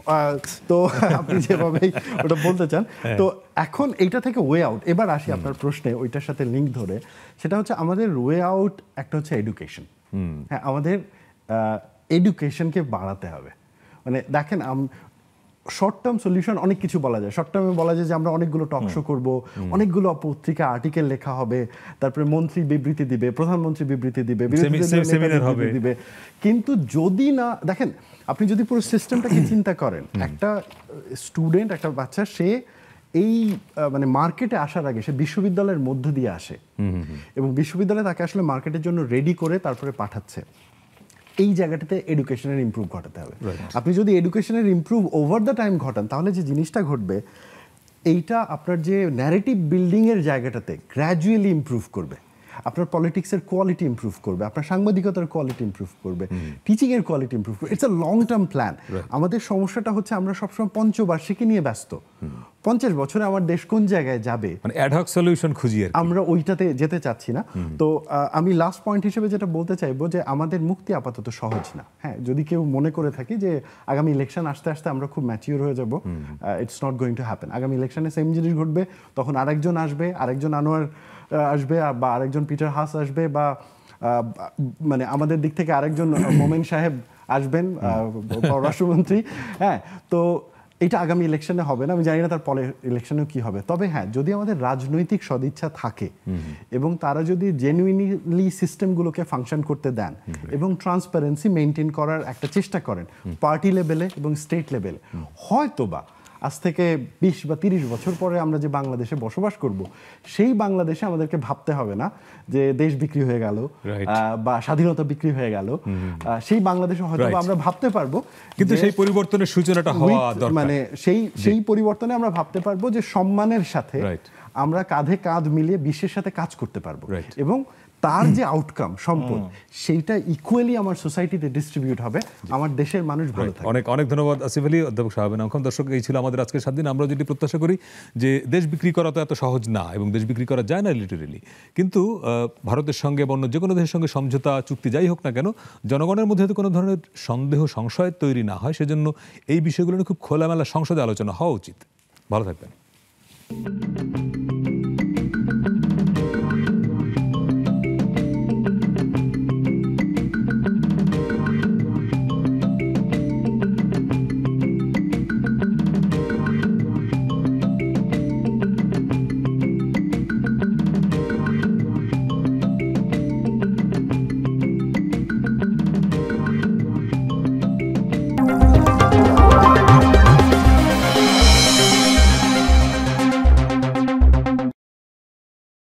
তো আপনি যেভাবেই ওটা বলতে চান, তো এখন এইটা থেকে ওয়ে আউট, এবার আসি আপনার প্রশ্নে ওইটার সাথে লিঙ্ক ধরে, সেটা হচ্ছে আমাদের ওয়ে আউট একটা হচ্ছে এডুকেশন। হ্যাঁ, আমাদের এডুকেশনকে বাড়াতে হবে। মানে দেখেন, শর্ট টার্ম সলিউশন অনেক কিছু বলা যায়। শর্ট টার্মে বলা যায় যে আমরা অনেকগুলো টক শো করবো, অনেকগুলো পত্রিকা আর্টিকেল লেখা হবে, তারপরে মন্ত্রী বিবৃতি দিবে, প্রধানমন্ত্রী বিবৃতি দিবে, দিবে। কিন্তু যদি না দেখেন, আপনি যদি পুরো সিস্টেমটাকে চিন্তা করেন, একটা স্টুডেন্ট, একটা বাচ্চা, সে এই মানে মার্কেটে আসার আগে সে বিশ্ববিদ্যালয়ের মধ্য দিয়ে আসে, এবং বিশ্ববিদ্যালয়ে তাকে আসলে মার্কেটের জন্য রেডি করে তারপরে পাঠাচ্ছে। এই জায়গাটাতে এডুকেশনের ইমপ্রুভ ঘটাতে হবে। আপনি যদি এডুকেশনের ইমপ্রুভ ওভার দ্য টাইম ঘটান, তাহলে যে জিনিসটা ঘটবে, এইটা আপনার যে ন্যারেটিভ বিল্ডিংয়ের জায়গাটাতে গ্র্যাজুয়ালি ইমপ্রুভ করবে, আপনার পলিটিক্সের কোয়ালিটি ইমপ্রুভ করবে, আপনার সাংবাদিকতার কোয়ালিটি ইমপ্রুভ করবে, টিচিংয়ের কোয়ালিটি ইমপ্রুভ করবে। It's a long term plan. আমাদের সমস্যাটা হচ্ছে আমরা সবসময় পঞ্চবার্ষিকী নিয়ে ব্যস্ত। 50 বছরে আমার দেশ কোন জায়গায় যাবে, মানে অ্যাডহক সলিউশন খুঁজি আর কি। আমরা ওইটাতে যেতে চাচ্ছি না। তো আমি লাস্ট পয়েন্ট হিসেবে যেটা বলতে চাইবো যে আমাদের মুক্তি আপাতত সহজ না। হ্যাঁ, যদি কেউ মনে করে থাকি যে আগামী ইলেকশন আসতে আসতে আমরা খুব ম্যাচিওর হয়ে যাব, it's not going to happen. আগামী ইলেকশনে সেম জিনিস ঘটবে, তখন আরেকজন আসবে, আরেকজন আনোয়ার আসবে, বা আরেকজন পিটার হাস আসবে, বা মানে আমাদের দিক থেকে আরেকজন মোমেন সাহেব আসবেন, পররাষ্ট্রমন্ত্রী। হ্যাঁ, তো এটা আগামী ইলেকশনে হবে না, আমি জানি না তার পরে ইলেকশনেও কি হবে। তবে হ্যাঁ, যদি আমাদের রাজনৈতিক সদিচ্ছা থাকে এবং তারা যদি জেনুইনলি সিস্টেমগুলোকে ফাংশন করতে দেন এবং ট্রান্সপারেন্সি মেনটেন করার একটা চেষ্টা করেন পার্টি লেভেলে এবং স্টেট লেভেলে, হয়তোবা আজ থেকে 20 বা 30 বছর পরে আমরা যে বাংলাদেশে বসবাস করব, সেই বাংলাদেশে আমাদেরকে ভাবতে হবে না যে দেশ বিক্রি হয়ে গেল বা স্বাধীনতা বিক্রি হয়ে গেল। সেই বাংলাদেশে হয়তো আমরা ভাবতে পারবো, কিন্তু সেই পরিবর্তনের সূচনাটা হওয়া দরকার। মানে সেই পরিবর্তনে আমরা ভাবতে পারবো যে সম্মানের সাথে আমরা কাঁধে কাঁধ মিলিয়ে বিশ্বের সাথে কাজ করতে পারবো, এবং তার যে আউটকাম সম্পদ সেইটা ইকুয়ালি আমার সোসাইটিতে ডিস্ট্রিবিউট হবে, আমার দেশের মানুষ ভালো থাকবে। অনেক অনেক ধন্যবাদ আসিফ আলী, অধ্যাপক শাহাব আলম খান। দর্শক, এই ছিল আমাদের আজকের 7 দিন। আমরা যদি প্রত্যাশা করি যে দেশ বিক্রি করা তো এত সহজ না, এবং দেশ বিক্রি করা যায় না লিটারেলি, কিন্তু ভারতের সঙ্গে বা অন্য যে কোনো দেশের সঙ্গে সমঝোতা চুক্তি যাই হোক না কেন, জনগণের মধ্যে কোনো ধরনের সন্দেহ সংশয় তৈরি না হয়, সেজন্য এই বিষয়গুলো নিয়ে খুব খোলামেলা সংসদে আলোচনা হওয়া উচিত। ভালো থাকবেন।